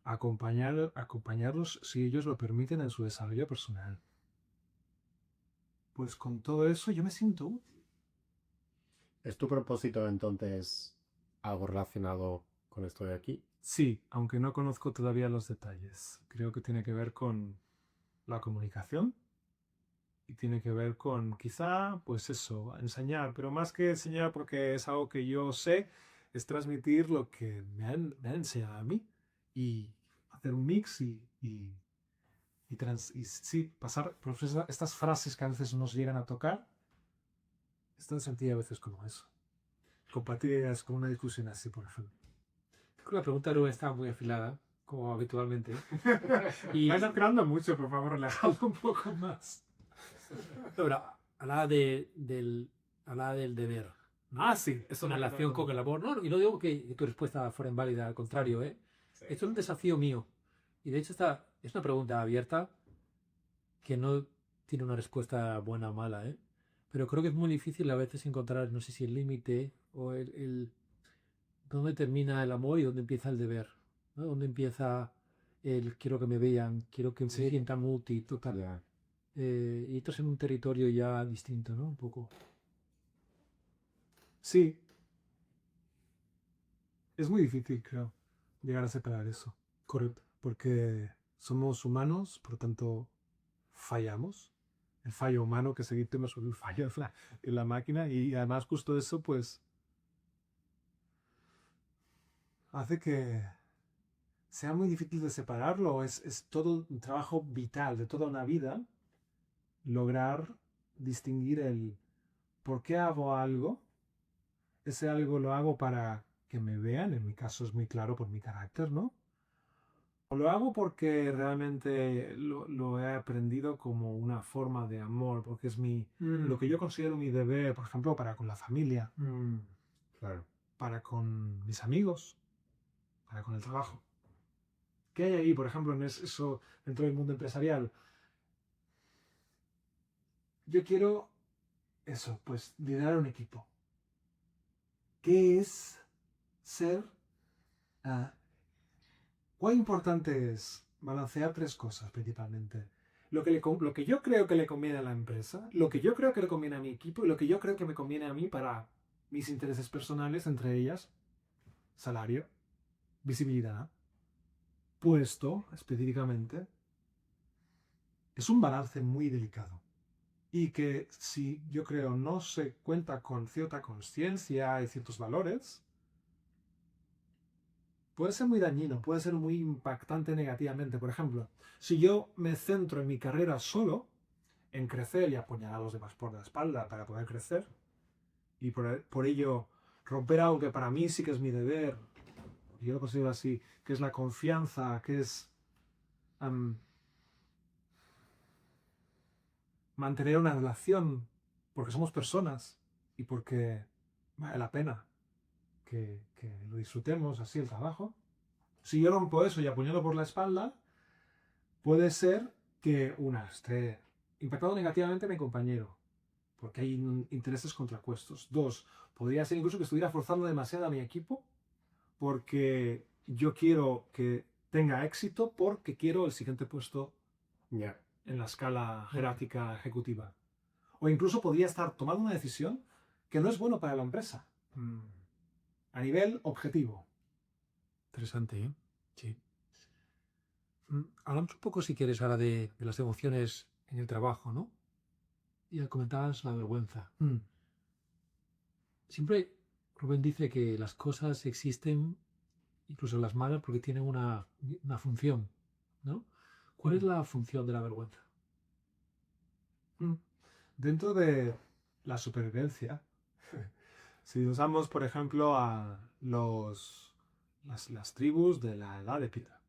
acompañarlos si ellos lo permiten en su desarrollo personal. Pues con todo eso yo me siento útil. ¿Es tu propósito entonces algo relacionado con esto de aquí? Sí, aunque no conozco todavía los detalles. Creo que tiene que ver con la comunicación y tiene que ver con quizá, pues eso, enseñar, pero más que enseñar porque es algo que yo sé, es transmitir lo que me han enseñado a mí y hacer un mix y sí, pasar por estas frases que a veces nos llegan a tocar, están sentidas a veces como eso. Compartir ideas con una discusión así, por ejemplo. La pregunta no está muy afilada, como habitualmente. Y Vais afilando mucho, por favor, relajad un poco más. pero hablaba hablaba del deber. Ah, sí, Es una relación con el amor. No, y no digo que tu respuesta fuera inválida, al contrario, ¿eh? Sí. Esto es un desafío mío. Y de hecho es una pregunta abierta que no tiene una respuesta buena o mala, ¿eh? Pero creo que es muy difícil a veces encontrar, no sé si el límite o dónde termina el amor y dónde empieza el deber, ¿no? Dónde empieza el quiero que me vean, quiero que me Sí. sientan útil, total. Ya. Y esto es en un territorio ya distinto, ¿no? Un poco. Sí. Es muy difícil, creo, llegar a separar eso. Correcto. Porque somos humanos, por lo tanto, fallamos. El fallo humano, que seguir temas sobre el fallo en la máquina, y además justo eso, pues, hace que sea muy difícil de separarlo. Es todo un trabajo vital de toda una vida lograr distinguir el por qué hago algo. Ese algo lo hago para que me vean, en mi caso es muy claro por mi carácter, ¿no? O lo hago porque realmente lo he aprendido como una forma de amor, porque es lo que yo considero mi deber, por ejemplo, para con la familia, Claro. para con mis amigos, para con el trabajo. ¿Qué hay ahí, por ejemplo, en eso dentro del mundo empresarial? Yo quiero eso, pues liderar un equipo. ¿Qué es ser? ¿Cuán importante es balancear tres cosas principalmente? Lo que yo creo que le conviene a la empresa, lo que yo creo que le conviene a mi equipo y lo que yo creo que me conviene a mí para mis intereses personales, entre ellas salario, visibilidad, puesto específicamente. Es un balance muy delicado. Y que si yo creo no se cuenta con cierta conciencia y ciertos valores, puede ser muy dañino, puede ser muy impactante negativamente. Por ejemplo, si yo me centro en mi carrera solo, en crecer y apuñalar a los demás por la espalda para poder crecer, y por ello romper algo que para mí sí que es mi deber, yo lo considero así, que es la confianza, que es mantener una relación, porque somos personas y porque vale la pena que lo disfrutemos así el trabajo. Si yo rompo eso y apuñalo por la espalda, puede ser que una esté impactado negativamente a mi compañero, porque hay intereses contrapuestos. Dos, podría ser incluso que estuviera forzando demasiado a mi equipo, porque yo quiero que tenga éxito, porque quiero el siguiente puesto Ya. en la escala jerárquica ejecutiva. O incluso podría estar tomando una decisión que no es bueno para la empresa, a nivel objetivo. Interesante, ¿eh? Sí. Hablamos un poco, si quieres, ahora de las emociones en el trabajo, ¿no? Y comentabas la vergüenza. Siempre Rubén dice que las cosas existen, incluso las malas, porque tienen una función, ¿no? ¿Cuál es la función de la vergüenza? Dentro de la supervivencia, si usamos, por ejemplo, a las tribus de la edad de piedra,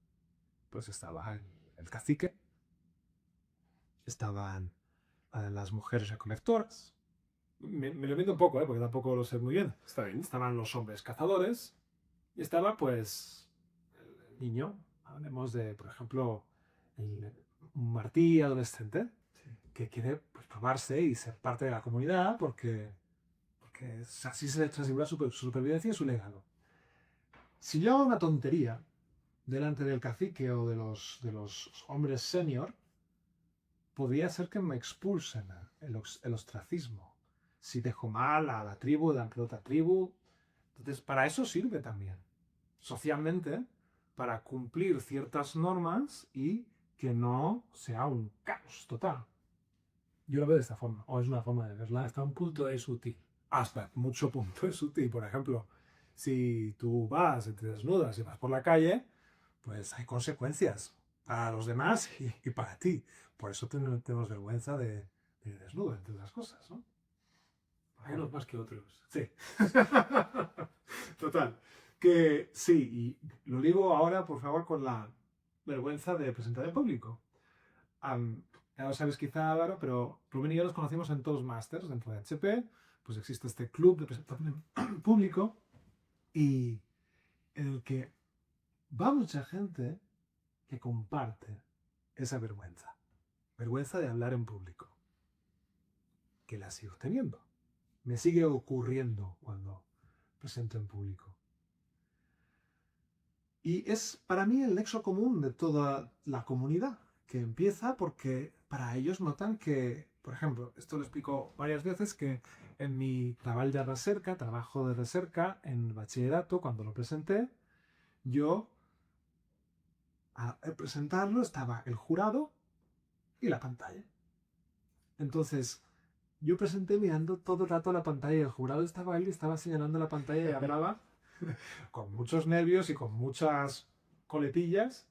pues estaba el cacique, estaban las mujeres recolectoras. Me lo invento un poco, porque tampoco lo sé muy bien. Está bien. Estaban los hombres cazadores y estaba, pues, el niño. Hablemos de, por ejemplo, un Martí adolescente que quiere, pues, probarse y ser parte de la comunidad porque así se le asegura su supervivencia y su legado. Si yo hago una tontería delante del cacique o de los hombres senior, podría ser que me expulsen el ostracismo. Si dejo mal a la tribu delante de otra tribu. Entonces, para eso sirve también. Socialmente, para cumplir ciertas normas y que no sea un caos total. Yo lo veo de esta forma, o es una forma de verla. Hasta un punto es útil. Hasta mucho punto es útil. Por ejemplo, si tú vas y te desnudas y vas por la calle, pues hay consecuencias para los demás y para ti. Por eso tenemos vergüenza de ir desnudo, entre otras cosas, ¿no? Unos más que otros. Sí. Total. Que sí, y lo digo ahora, por favor, con la vergüenza de presentar en público. Ya lo sabes quizá, Álvaro, pero Rubén y yo nos conocimos en Toastmasters dentro de HP. Pues existe este club de presentación en público y en el que va mucha gente que comparte esa vergüenza. Vergüenza de hablar en público. Que la sigo teniendo. Me sigue ocurriendo cuando presento en público. Y es para mí el nexo común de toda la comunidad, que empieza porque para ellos notan que, por ejemplo, esto lo explico varias veces, que en mi trabajo de recerca en bachillerato, cuando lo presenté, yo, al presentarlo, estaba el jurado y la pantalla. Entonces, yo presenté mirando todo el rato la pantalla y el jurado estaba ahí, estaba señalando la pantalla y hablaba con muchos nervios y con muchas coletillas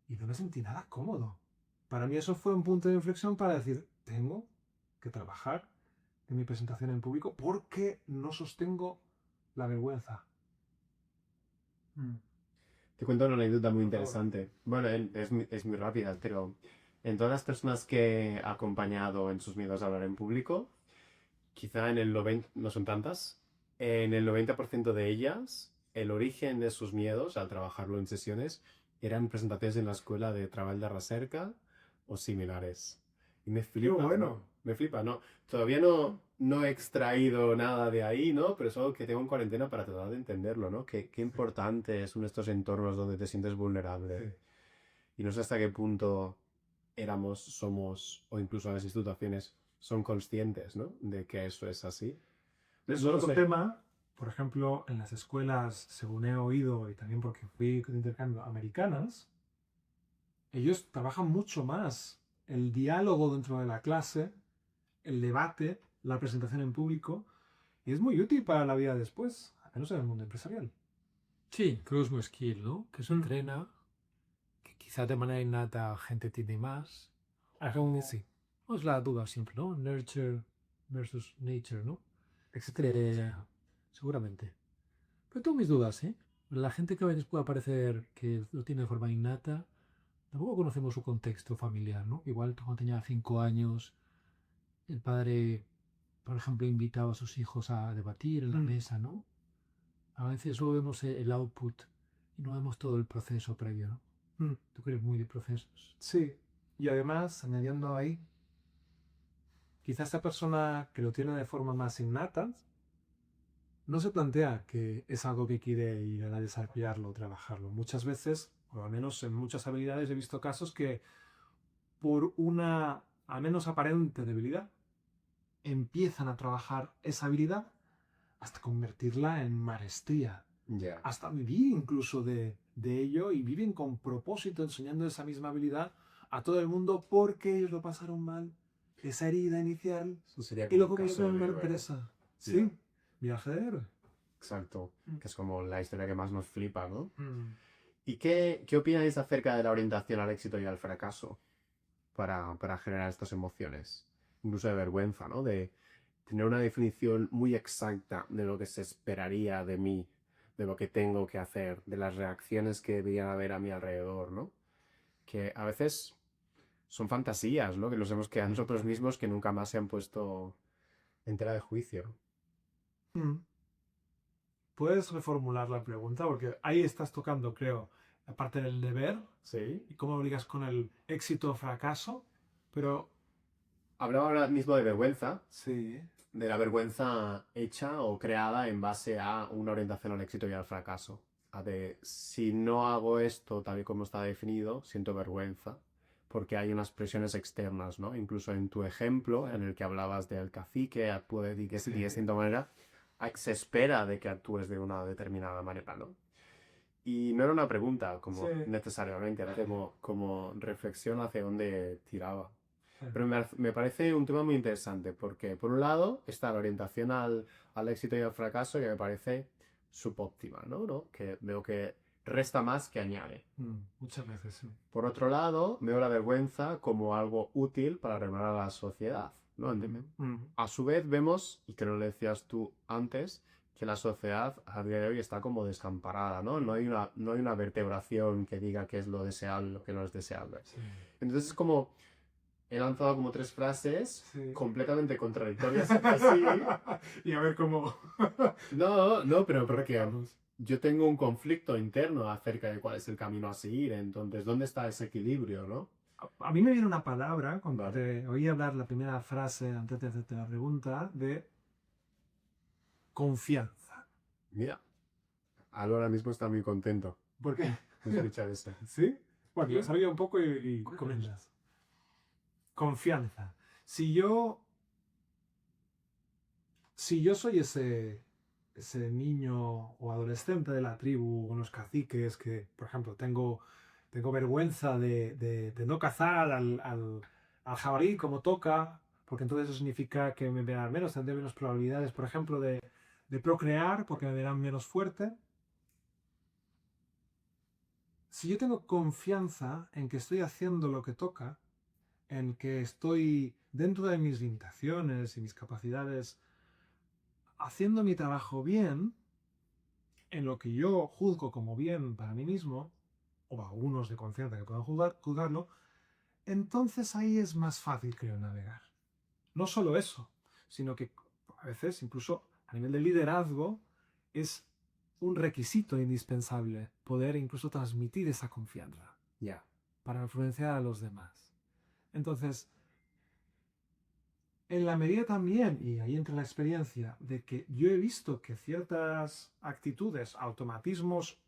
y no me sentí nada cómodo. Para mí eso fue un punto de inflexión para decir, tengo que trabajar en mi presentación en público porque no sostengo la vergüenza. Te cuento una anécdota muy interesante. Bueno, es muy rápida, pero en todas las personas que he acompañado en sus miedos a hablar en público, quizá en el 90, no son tantas, en el 90% de ellas, el origen de sus miedos al trabajarlo en sesiones eran presentaciones en la escuela de Treball de Recerca o similares. Y me flipa, bueno. ¿no? Me flipa, ¿no? Todavía no he extraído nada de ahí, ¿no? Pero es algo que tengo en cuarentena para tratar de entenderlo, ¿no? Qué importante son estos entornos donde te sientes vulnerable. Sí. Y no sé hasta qué punto somos, o incluso las instituciones son conscientes, ¿no? De que eso es así. Es No lo otro sé. tema, por ejemplo, en las escuelas, según he oído, y también porque fui de intercambio, americanas, ellos trabajan mucho más el diálogo dentro de la clase, el debate, la presentación en público, y es muy útil para la vida después, al menos en el mundo empresarial. Sí, creo que es un skill, ¿no? Que se entrena, que quizá de manera innata gente tiene más. Aún sí. Es la duda siempre, ¿no? Nurture versus nature, ¿no? Seguramente. Pero tengo mis dudas, ¿eh? La gente que a veces puede parecer que lo tiene de forma innata, tampoco conocemos su contexto familiar, ¿no? Igual cuando tenía 5 años, el padre, por ejemplo, invitaba a sus hijos a debatir en la mesa, ¿no? A veces solo vemos el output y no vemos todo el proceso previo, ¿no? Tú que eres muy de procesos. Sí, y además, añadiendo ahí, quizá esta persona que lo tiene de forma más innata no se plantea que es algo que quiere ir a desarrollarlo, trabajarlo. Muchas veces, o al menos en muchas habilidades, he visto casos que por una, al menos aparente debilidad, empiezan a trabajar esa habilidad hasta convertirla en maestría, Ya. hasta vivir incluso de ello y viven con propósito enseñando esa misma habilidad a todo el mundo porque ellos lo pasaron mal, esa herida inicial, Eso sería y como lo un caso convirtieron en de una héroe. empresa. Sí. Sí, viaje de héroe. Exacto. Que es como la historia que más nos flipa, ¿no? ¿Y qué opináis acerca de la orientación al éxito y al fracaso para generar estas emociones? Incluso de vergüenza, ¿no? De tener una definición muy exacta de lo que se esperaría de mí, de lo que tengo que hacer, de las reacciones que deberían haber a mi alrededor, ¿no? que a veces son fantasías, ¿no? Que nos hemos quedado nosotros mismos que nunca más se han puesto en tela de juicio. Mm. Puedes reformular la pregunta porque ahí estás tocando, creo, la parte del deber Sí. y cómo lo ligas con el éxito o fracaso, pero Hablaba ahora mismo de vergüenza, sí, de la vergüenza hecha o creada en base a una orientación al éxito y al fracaso. A de, si no hago esto tal y como está definido, siento vergüenza, porque hay unas presiones externas, ¿no? Incluso en tu ejemplo, en el que hablabas del cacique, actúe de distinta manera, se espera de que actúes de una determinada manera, ¿no? Y no era una pregunta como Sí. necesariamente, era como reflexión hacia dónde tiraba. Sí. Pero me parece un tema muy interesante porque, por un lado, está la orientación al éxito y al fracaso que me parece subóptima, ¿no? Que veo que resta más que añade. Muchas veces sí. Por otro lado, veo la vergüenza como algo útil para arreglar a la sociedad, ¿no? A su vez vemos, y que lo decías tú antes, que la sociedad a día de hoy está como desamparada, ¿no? No hay una vertebración que diga qué es lo deseable y lo que no es deseable. Sí. Entonces es como, he lanzado como 3 frases Sí. completamente contradictorias así. Y a ver cómo... No, pero porque yo tengo un conflicto interno acerca de cuál es el camino a seguir, entonces, ¿dónde está ese equilibrio, no? A mí me viene una palabra, cuando Vale. te oí hablar la primera frase antes de hacerte la pregunta, de confianza. Mira, ahora mismo está muy contento ¿Por qué? de escuchar esto. ¿Sí? Bueno, lo sabía un poco y comentas. Confianza. Si yo soy ese niño o adolescente de la tribu con los caciques que, por ejemplo, tengo vergüenza de no cazar al jabalí como toca, porque entonces eso significa que me verán menos, tendré menos probabilidades, por ejemplo, de procrear, porque me verán menos fuerte. Si yo tengo confianza en que estoy haciendo lo que toca, en que estoy dentro de mis limitaciones y mis capacidades haciendo mi trabajo bien, en lo que yo juzgo como bien para mí mismo, o algunos de confianza que puedan juzgarlo, entonces ahí es más fácil, creo, navegar. No solo eso, sino que a veces, incluso a nivel de liderazgo, es un requisito indispensable poder incluso transmitir esa confianza Ya. para influenciar a los demás. Entonces, en la medida también, y ahí entra la experiencia, de que yo he visto que ciertas actitudes, automatismos,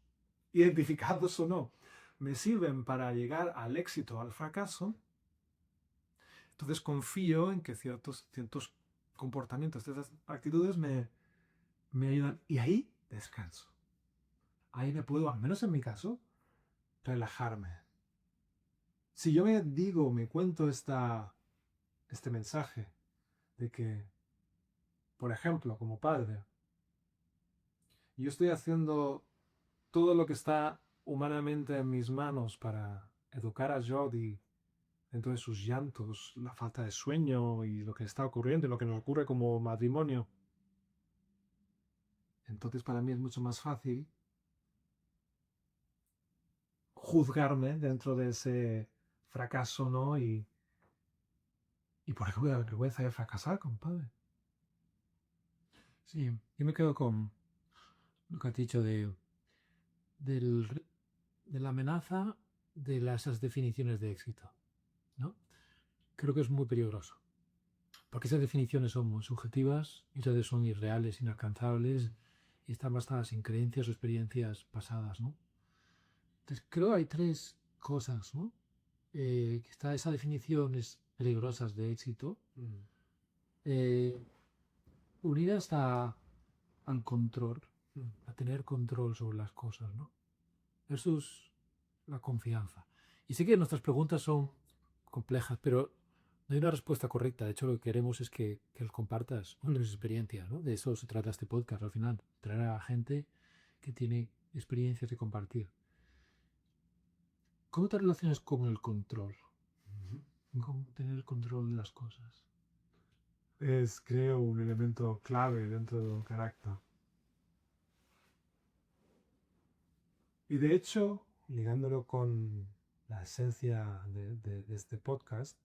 identificados o no, me sirven para llegar al éxito o al fracaso, entonces confío en que ciertos comportamientos, ciertas actitudes me ayudan. Y ahí descanso. Ahí me puedo, al menos en mi caso, relajarme. Si yo me cuento este mensaje de que, por ejemplo, como padre, yo estoy haciendo todo lo que está humanamente en mis manos para educar a Jody dentro de sus llantos, la falta de sueño y lo que está ocurriendo y lo que nos ocurre como matrimonio. Entonces para mí es mucho más fácil juzgarme dentro de ese fracaso, ¿no? Y por ejemplo, la vergüenza de fracasar, compadre. Sí, yo me quedo con lo que has dicho de la amenaza de esas definiciones de éxito, ¿no? Creo que es muy peligroso, porque esas definiciones son muy subjetivas, muchas veces son irreales, inalcanzables y están basadas en creencias o experiencias pasadas, ¿no? Entonces creo que hay 3 cosas, ¿no? Que está esa definiciones peligrosas de éxito, eh, unidas al control, a tener control sobre las cosas, ¿no? Eso es la confianza. Y sé que nuestras preguntas son complejas, pero no hay una respuesta correcta. De hecho, lo que queremos es que compartas tus experiencias, ¿no? De eso se trata este podcast al final. Traer a gente que tiene experiencias de compartir. ¿Cómo te relacionas con el control? ¿Cómo tener el control de las cosas? Es, creo, un elemento clave dentro de un carácter. Y de hecho, ligándolo con la esencia de este podcast,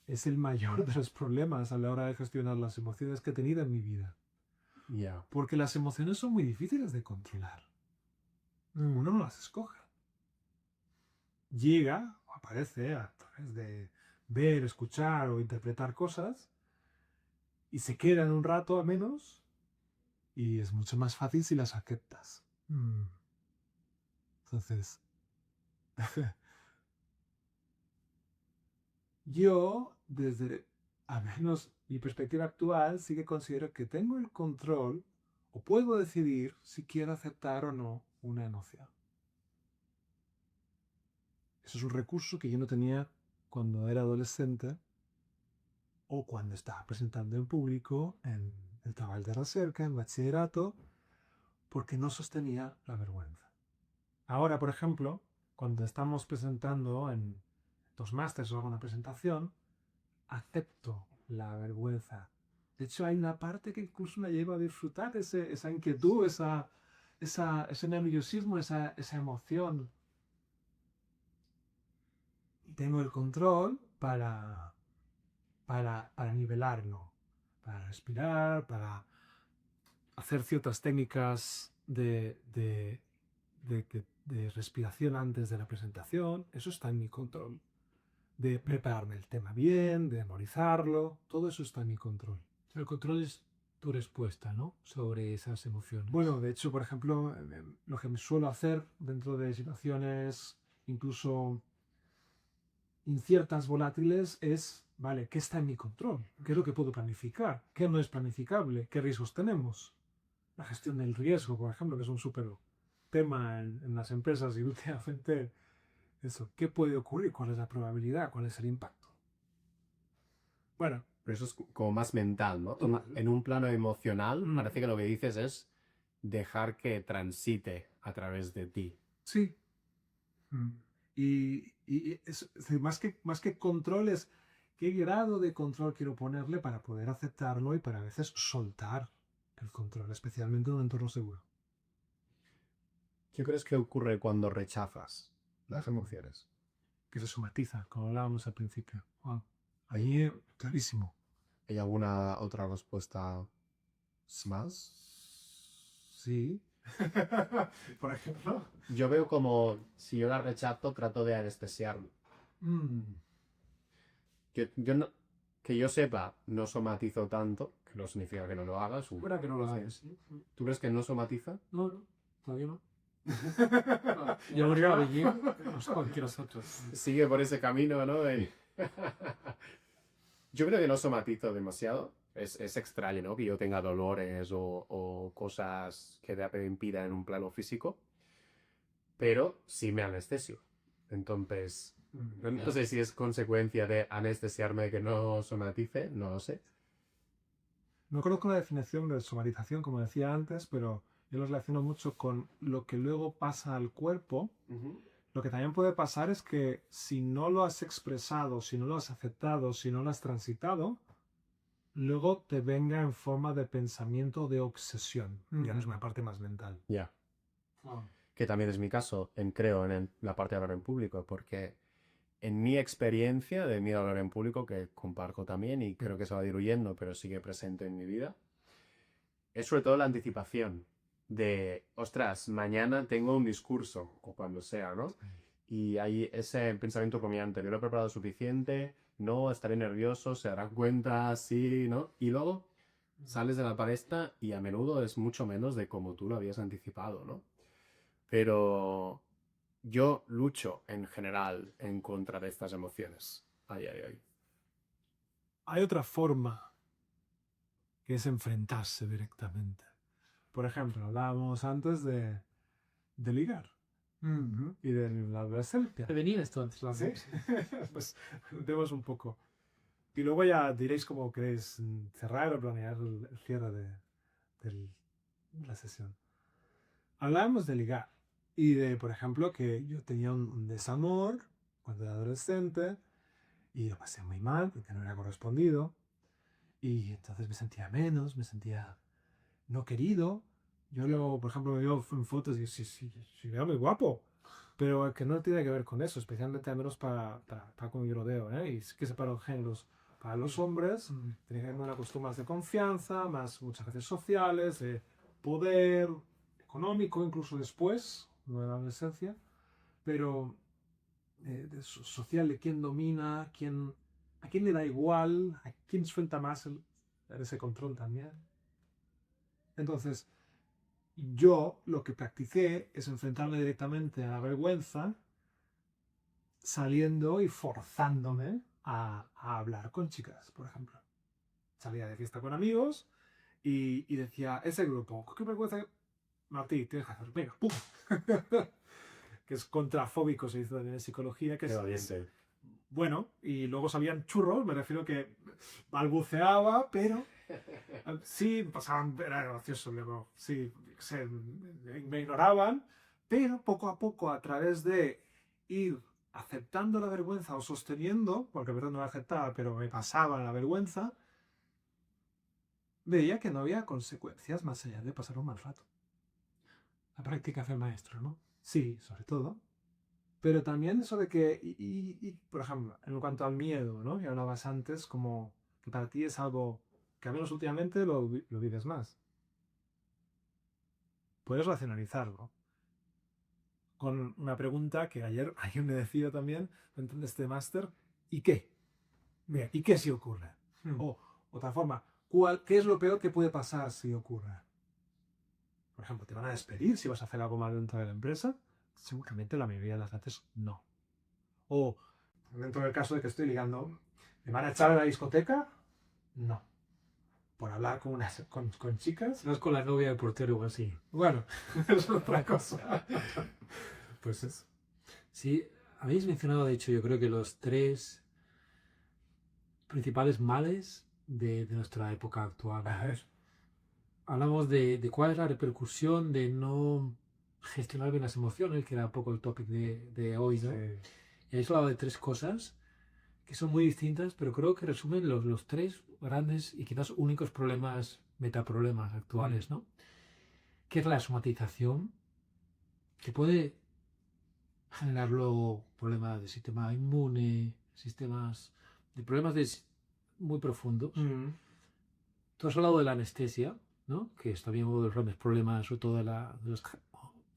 es el mayor de los problemas a la hora de gestionar las emociones que he tenido en mi vida. Ya. Porque las emociones son muy difíciles de controlar. Uno no las escoge. Llega o aparece a través de ver, escuchar o interpretar cosas y se quedan un rato al menos y es mucho más fácil si las aceptas. Entonces, yo, desde al menos mi perspectiva actual, sí que considero que tengo el control o puedo decidir si quiero aceptar o no una emoción. Eso es un recurso que yo no tenía cuando era adolescente o cuando estaba presentando en público en el trabajo de recerca, en bachillerato, porque no sostenía la vergüenza. Ahora, por ejemplo, cuando estamos presentando en los másteres o alguna presentación, acepto la vergüenza. De hecho, hay una parte que incluso me lleva a disfrutar esa inquietud, ese nerviosismo, esa emoción. Y tengo el control para nivelarlo, para respirar, para hacer ciertas técnicas de respiración antes de la presentación. Eso está en mi control. De prepararme el tema bien, de memorizarlo, todo eso está en mi control. El control es tu respuesta, ¿no? Sobre esas emociones. Bueno, de hecho, por ejemplo, lo que me suelo hacer dentro de situaciones incluso inciertas, volátiles, es, vale, ¿qué está en mi control? ¿Qué es lo que puedo planificar? ¿Qué no es planificable? ¿Qué riesgos tenemos? La gestión del riesgo, por ejemplo, que es un súper tema en las empresas y últimamente eso, ¿qué puede ocurrir? ¿Cuál es la probabilidad? ¿Cuál es el impacto? Bueno, Pero eso es como más mental, ¿no? En un plano emocional, parece que lo que dices es dejar que transite a través de ti. sí. Y más que control es qué grado de control quiero ponerle para poder aceptarlo y para a veces soltar el control, especialmente en un entorno seguro. ¿Qué crees que ocurre cuando rechazas las emociones? Que se somatiza, como hablábamos al principio. Wow. Ahí, clarísimo. ¿Hay alguna otra respuesta más? Sí. Por ejemplo. Yo veo como si yo la rechazo, trato de anestesiarme. Que yo sepa, no somatizo tanto, que no significa que no lo hagas. Fuera que no lo hagas. ¿Tú crees que no somatiza? No, todavía no. Ya hemos llegado allí, no sé cualquier otros. Sigue por ese camino, ¿no? Yo creo que no somatizo demasiado. Es extraño, ¿no? Que yo tenga dolores o cosas que me impidan en un plano físico. Pero sí me anestesio. Entonces, no sé si es consecuencia de anestesiarme que no somatice, no lo sé. No conozco la definición de somatización, como decía antes, pero yo lo relaciono mucho con lo que luego pasa al cuerpo. Lo que también puede pasar es que si no lo has expresado, si no lo has aceptado, si no lo has transitado, luego te venga en forma de pensamiento de obsesión. Ya no es una parte más mental. Ya. Que también es mi caso, creo, en la parte de hablar en público, porque en mi experiencia de miedo a hablar en público, que comparto también y creo que se va diluyendo, pero sigue presente en mi vida, es sobre todo la anticipación de, ostras, mañana tengo un discurso, o cuando sea, ¿no? Y hay ese pensamiento comiante, yo lo he preparado suficiente, no, estaré nervioso, se darán cuenta, sí, ¿no? Y luego sales de la palestra y a menudo es mucho menos de como tú lo habías anticipado, ¿no? Pero yo lucho en general en contra de estas emociones a día de hoy. Hay otra forma que es enfrentarse directamente. Por ejemplo, hablábamos antes de ligar y de la adolescencia. De venir entonces. ¿Sí? Pues vemos un poco. Y luego ya diréis cómo queréis cerrar o planear el cierre de la sesión. Hablábamos de ligar y de, por ejemplo, que yo tenía un desamor cuando era adolescente y lo pasé muy mal porque no era correspondido y entonces me sentía menos, me sentía no querido. Yo luego, por ejemplo, me veo en fotos y sí, veo muy guapo. pero que no tiene que ver con eso, especialmente al menos para como yo lo veo, ¿eh? Y sí que separan géneros. Para los hombres, tienen una costumbre más de confianza, más muchas veces sociales, de poder económico, incluso después, no en la adolescencia, pero social de quién domina, a quién le da igual, a quién suelta más ese control también. Entonces, yo lo que practiqué es enfrentarme directamente a la vergüenza, saliendo y forzándome a hablar con chicas, por ejemplo. Salía de fiesta con amigos y decía, ese grupo, qué vergüenza, Martí, tienes que hacer, venga, ¡pum! Que es contrafóbico, se dice también en psicología, que es bueno, y luego salían churros, me refiero que balbuceaba, pero sí, pasaban, era gracioso, luego, sí, me ignoraban, pero poco a poco, a través de ir aceptando la vergüenza o sosteniendo, porque a veces no la aceptaba, pero me pasaba la vergüenza, veía que no había consecuencias más allá de pasar un mal rato. La práctica hace el maestro, ¿no? Sí, sobre todo. Pero también eso de que, por ejemplo, en cuanto al miedo, ¿no? Ya hablabas antes, como que para ti es algo que al menos últimamente lo vives más. Puedes racionalizarlo con una pregunta que ayer alguien me decía también, dentro de este máster, ¿y qué? Mira, ¿y qué si ocurre? O, otra forma, ¿qué es lo peor que puede pasar si ocurre? Por ejemplo, ¿te van a despedir si vas a hacer algo mal dentro de la empresa? Seguramente la mayoría de las veces no. O, dentro del caso de que estoy ligando, ¿me van a echar a la discoteca? No. ¿Por hablar con chicas? No es con la novia del portero o así. Bueno, es otra cosa. Pues es. Sí, habéis mencionado, de hecho, yo creo que los tres principales males de nuestra época actual. A ver. Hablamos de cuál es la repercusión de no gestionar bien las emociones, que era un poco el topic de hoy, ¿no? Sí. Y habéis hablado de tres cosas que son muy distintas, pero creo que resumen los tres grandes y quizás únicos problemas, metaproblemas actuales, ¿no? Que es la somatización, que puede generar luego problemas de sistema inmune, sistemas de problemas muy profundos. Tú has hablado de la anestesia, ¿no? Que es también uno de los grandes problemas, sobre todo de las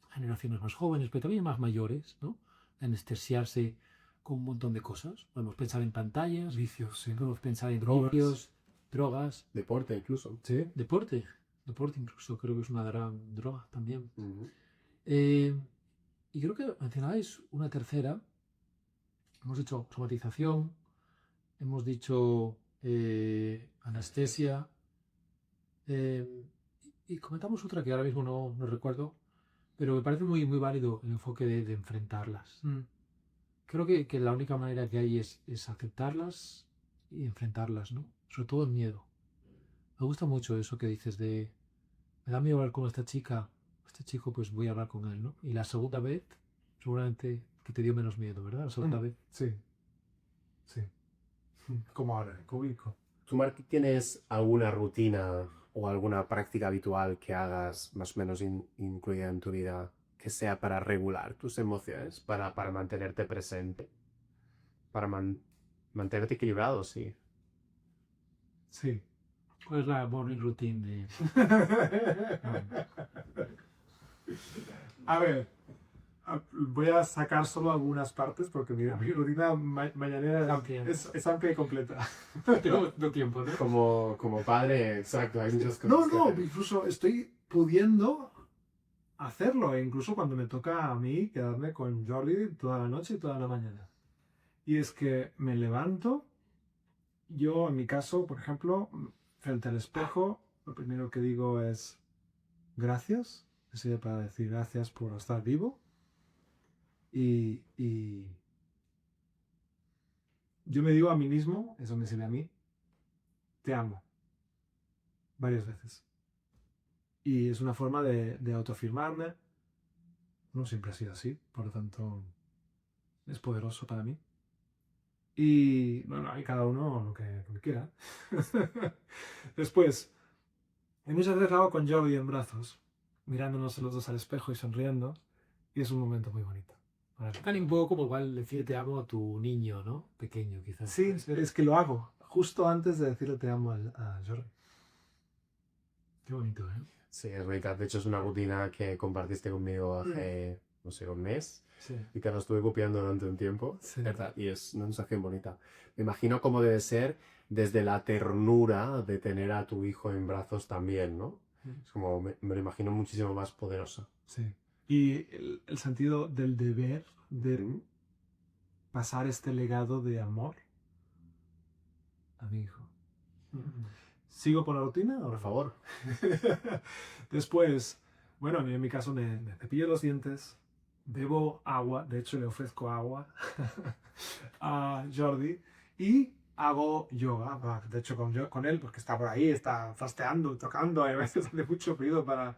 generaciones más jóvenes, pero también más mayores, ¿no? De anestesiarse con un montón de cosas. Podemos pensar en pantallas, Vicios, sí. podemos pensar en Drogas. vicios, drogas, Deporte incluso. Sí. deporte incluso creo que es una gran droga también. Ujú. Y creo que mencionáis una tercera. Hemos dicho somatización, hemos dicho anestesia, y comentamos otra que ahora mismo no recuerdo, pero me parece muy, muy válido el enfoque de enfrentarlas. Creo que la única manera que hay es aceptarlas y enfrentarlas, ¿no? Sobre todo el miedo. Me gusta mucho eso que dices de, me da miedo hablar con esta chica, este chico, pues voy a hablar con él, ¿no? Y la segunda vez, seguramente que te dio menos miedo, ¿verdad? La segunda vez. Sí. Sí. Como ahora, el cúbico. ¿Tú, Martí, tienes alguna rutina o alguna práctica habitual que hagas más o menos incluida en tu vida que sea para regular tus emociones, para mantenerte presente, para mantenerte equilibrado, sí? Sí. ¿Cuál es la morning routine de...? A ver, voy a sacar solo algunas partes porque mi rutina mañanera Amplia. es amplia y completa. Tengo tiempo, ¿no? Como padre, exacto, hay muchas cosas. No, incluso estoy pudiendo hacerlo, e incluso cuando me toca a mí quedarme con Jordi toda la noche y toda la mañana. Y es que me levanto, yo en mi caso, por ejemplo, frente al espejo, lo primero que digo es gracias, me sirve para decir gracias por estar vivo. Y yo me digo a mí mismo, eso me sirve a mí, te amo, varias veces. Y es una forma de autoafirmarme. No siempre ha sido así, por lo tanto es poderoso para mí. Y bueno, hay cada uno lo que quiera. Después, muchas veces lo hago con Jordi en brazos, mirándonos los dos al espejo y sonriendo, y es un momento muy bonito. Para explicar un poco como igual decir te amo a tu niño, ¿no? Pequeño, quizás. Sí, es que lo hago justo antes de decirle te amo a Jordi. Qué bonito, ¿eh? Sí, es bonita. De hecho, es una rutina que compartiste conmigo hace, no sé, un mes. Sí. Y que la estuve copiando durante un tiempo. Sí. ¿Verdad? Y es una sensación bonita. Me imagino cómo debe ser desde la ternura de tener a tu hijo en brazos también, ¿no? Es como, me lo imagino muchísimo más poderosa. Sí. Y el sentido del deber de pasar este legado de amor a mi hijo. ¿Sigo por la rutina? Por favor. Después, bueno, en mi caso me cepillo los dientes, bebo agua, de hecho le ofrezco agua a Jordi y hago yoga, de hecho con él, porque está por ahí, está fasteando, tocando, y a veces hace mucho frío para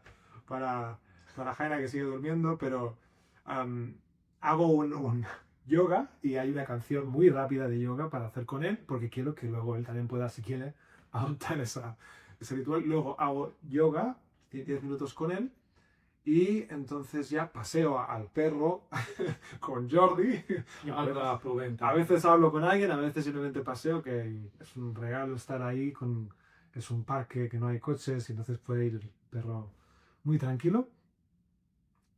Jaina que sigue durmiendo, pero hago un yoga y hay una canción muy rápida de yoga para hacer con él, porque quiero que luego él también pueda, si quiere, adoptar ese ritual. Luego hago yoga, 10 minutos con él, y entonces ya paseo al perro con Jordi. A veces hablo con alguien, a veces simplemente paseo, que es un regalo estar ahí, es un parque que no hay coches y entonces puede ir el perro muy tranquilo.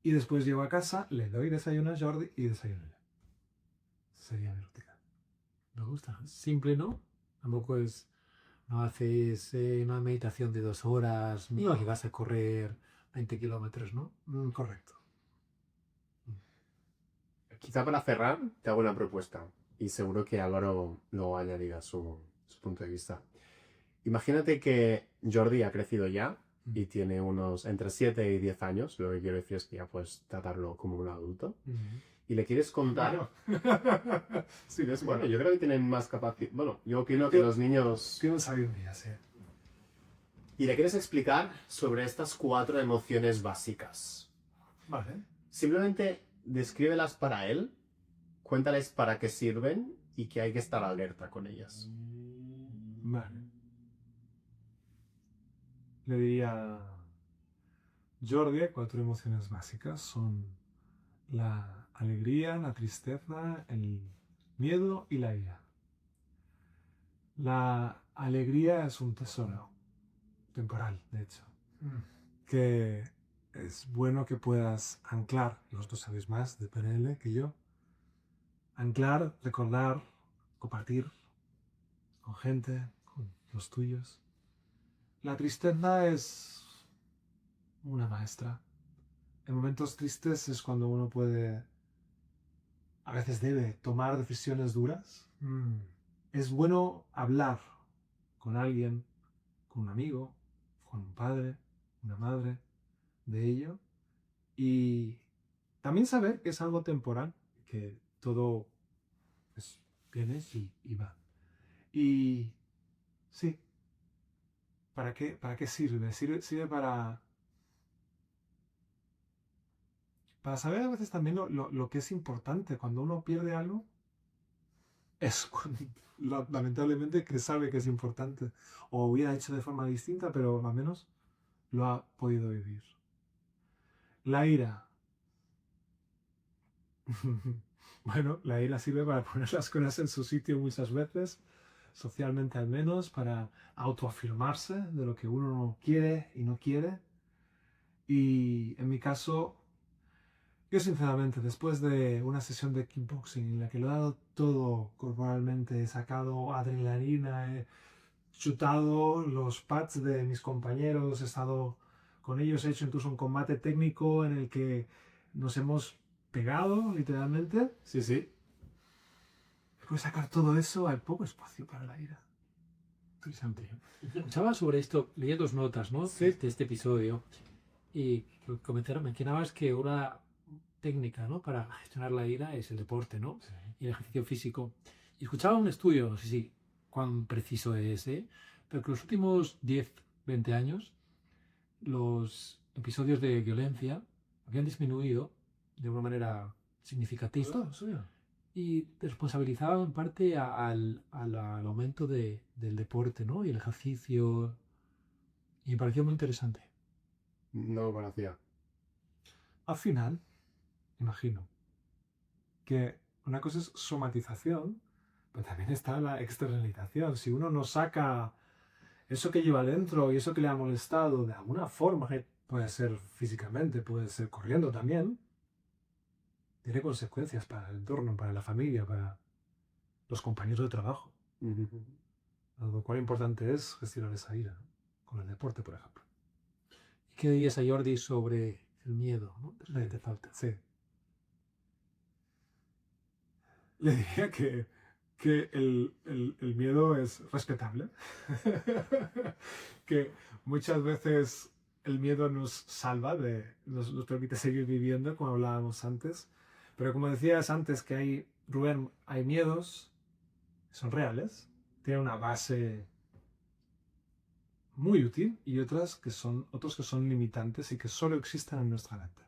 Y después llego a casa, le doy desayuno a Jordi y desayuno yo. Sería mi rutina. Me gusta. Simple, ¿no? Tampoco es... No haces una meditación de 2 horas, ni que vas a correr 20 kilómetros, ¿no? Correcto. Quizá para cerrar, te hago una propuesta. Y seguro que Álvaro luego añadirá su punto de vista. Imagínate que Jordi ha crecido ya y tiene unos entre 7 y 10 años. Lo que quiero decir es que ya puedes tratarlo como un adulto. Y le quieres contar... Sí, es bueno, yo creo que tienen más capacidad... Bueno, yo opino que los niños... Tienen sabiduría, sí. Y le quieres explicar sobre estas 4 emociones básicas. Vale. Simplemente descríbelas para él, cuéntales para qué sirven y que hay que estar alerta con ellas. Vale. Le diría... Jordi, 4 emociones básicas son la alegría, la tristeza, el miedo y la ira. La alegría es un tesoro, temporal, de hecho, que es bueno que puedas anclar, los dos sabéis más de PNL que yo, anclar, recordar, compartir con gente, con los tuyos. La tristeza es una maestra. En momentos tristes es cuando uno puede, a veces debe, tomar decisiones duras. Es bueno hablar con alguien, con un amigo, con un padre, una madre, de ello. Y también saber que es algo temporal, que todo pues, viene y va. Y sí, para qué sirve? Sirve para saber a veces también lo que es importante. Cuando uno pierde algo, es cuando, lamentablemente que sabe que es importante. O hubiera hecho de forma distinta, pero al menos lo ha podido vivir. La ira. Bueno, la ira sirve para poner las cosas en su sitio muchas veces, socialmente al menos, para autoafirmarse de lo que uno no quiere y no quiere. Y en mi caso, yo sinceramente, después de una sesión de kickboxing en la que lo he dado todo corporalmente, he sacado adrenalina, he chutado los pads de mis compañeros, he estado con ellos, he hecho incluso un combate técnico en el que nos hemos pegado, literalmente. Sí, sí. Después de sacar todo eso, hay poco espacio para la ira. Interesante. Escuchaba sobre esto, leía 2 notas, ¿no? Sí. De este episodio. Y mencionabas que una técnica, ¿no? Para gestionar la ira es el deporte, ¿no? Sí. Y el ejercicio físico. Y escuchaba un estudio, no sé si cuán preciso es, pero que los últimos 10, 20 años los episodios de violencia habían disminuido de una manera significativa y responsabilizaban en parte al aumento del deporte, ¿no? Y el ejercicio. Y me pareció muy interesante. No lo conocía. Al final, imagino, que una cosa es somatización, pero también está la externalización. Si uno no saca eso que lleva dentro y eso que le ha molestado de alguna forma, que puede ser físicamente, puede ser corriendo también, tiene consecuencias para el entorno, para la familia, para los compañeros de trabajo. Lo cual importante es gestionar esa ira, ¿no? Con el deporte, por ejemplo. ¿Y qué dirías a Jordi sobre el miedo, ¿no? Que te falta? Sí. Le diría que el miedo es respetable. Que muchas veces el miedo nos salva, nos permite seguir viviendo, como hablábamos antes. Pero como decías antes, que Rubén, hay miedos que son reales, tienen una base muy útil y otros que son limitantes y que solo existen en nuestra mente.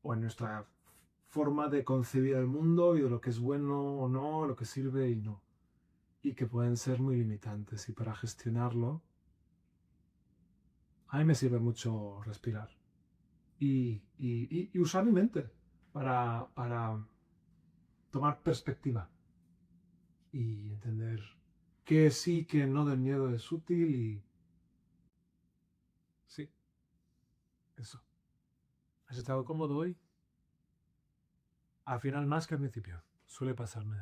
O en nuestra forma de concebir el mundo y de lo que es bueno o no, lo que sirve y no. Y que pueden ser muy limitantes. Y para gestionarlo, a mí me sirve mucho respirar. Y usar mi mente para tomar perspectiva. Y entender que sí, que no del miedo es útil y... Sí, eso. ¿Has estado cómodo hoy? Al final más que al principio. Suele pasarme.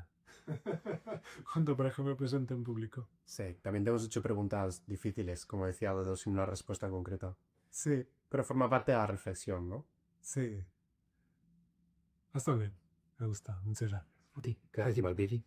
Cuando, por ejemplo, me presento en público. Sí, también te hemos hecho preguntas difíciles, como decía, Dodo, sin una respuesta concreta. Sí, Pero forma parte de la reflexión, ¿no? sí. Ha estado bien. Me gusta. Muchas gracias. A ti. Gracias, Valverde.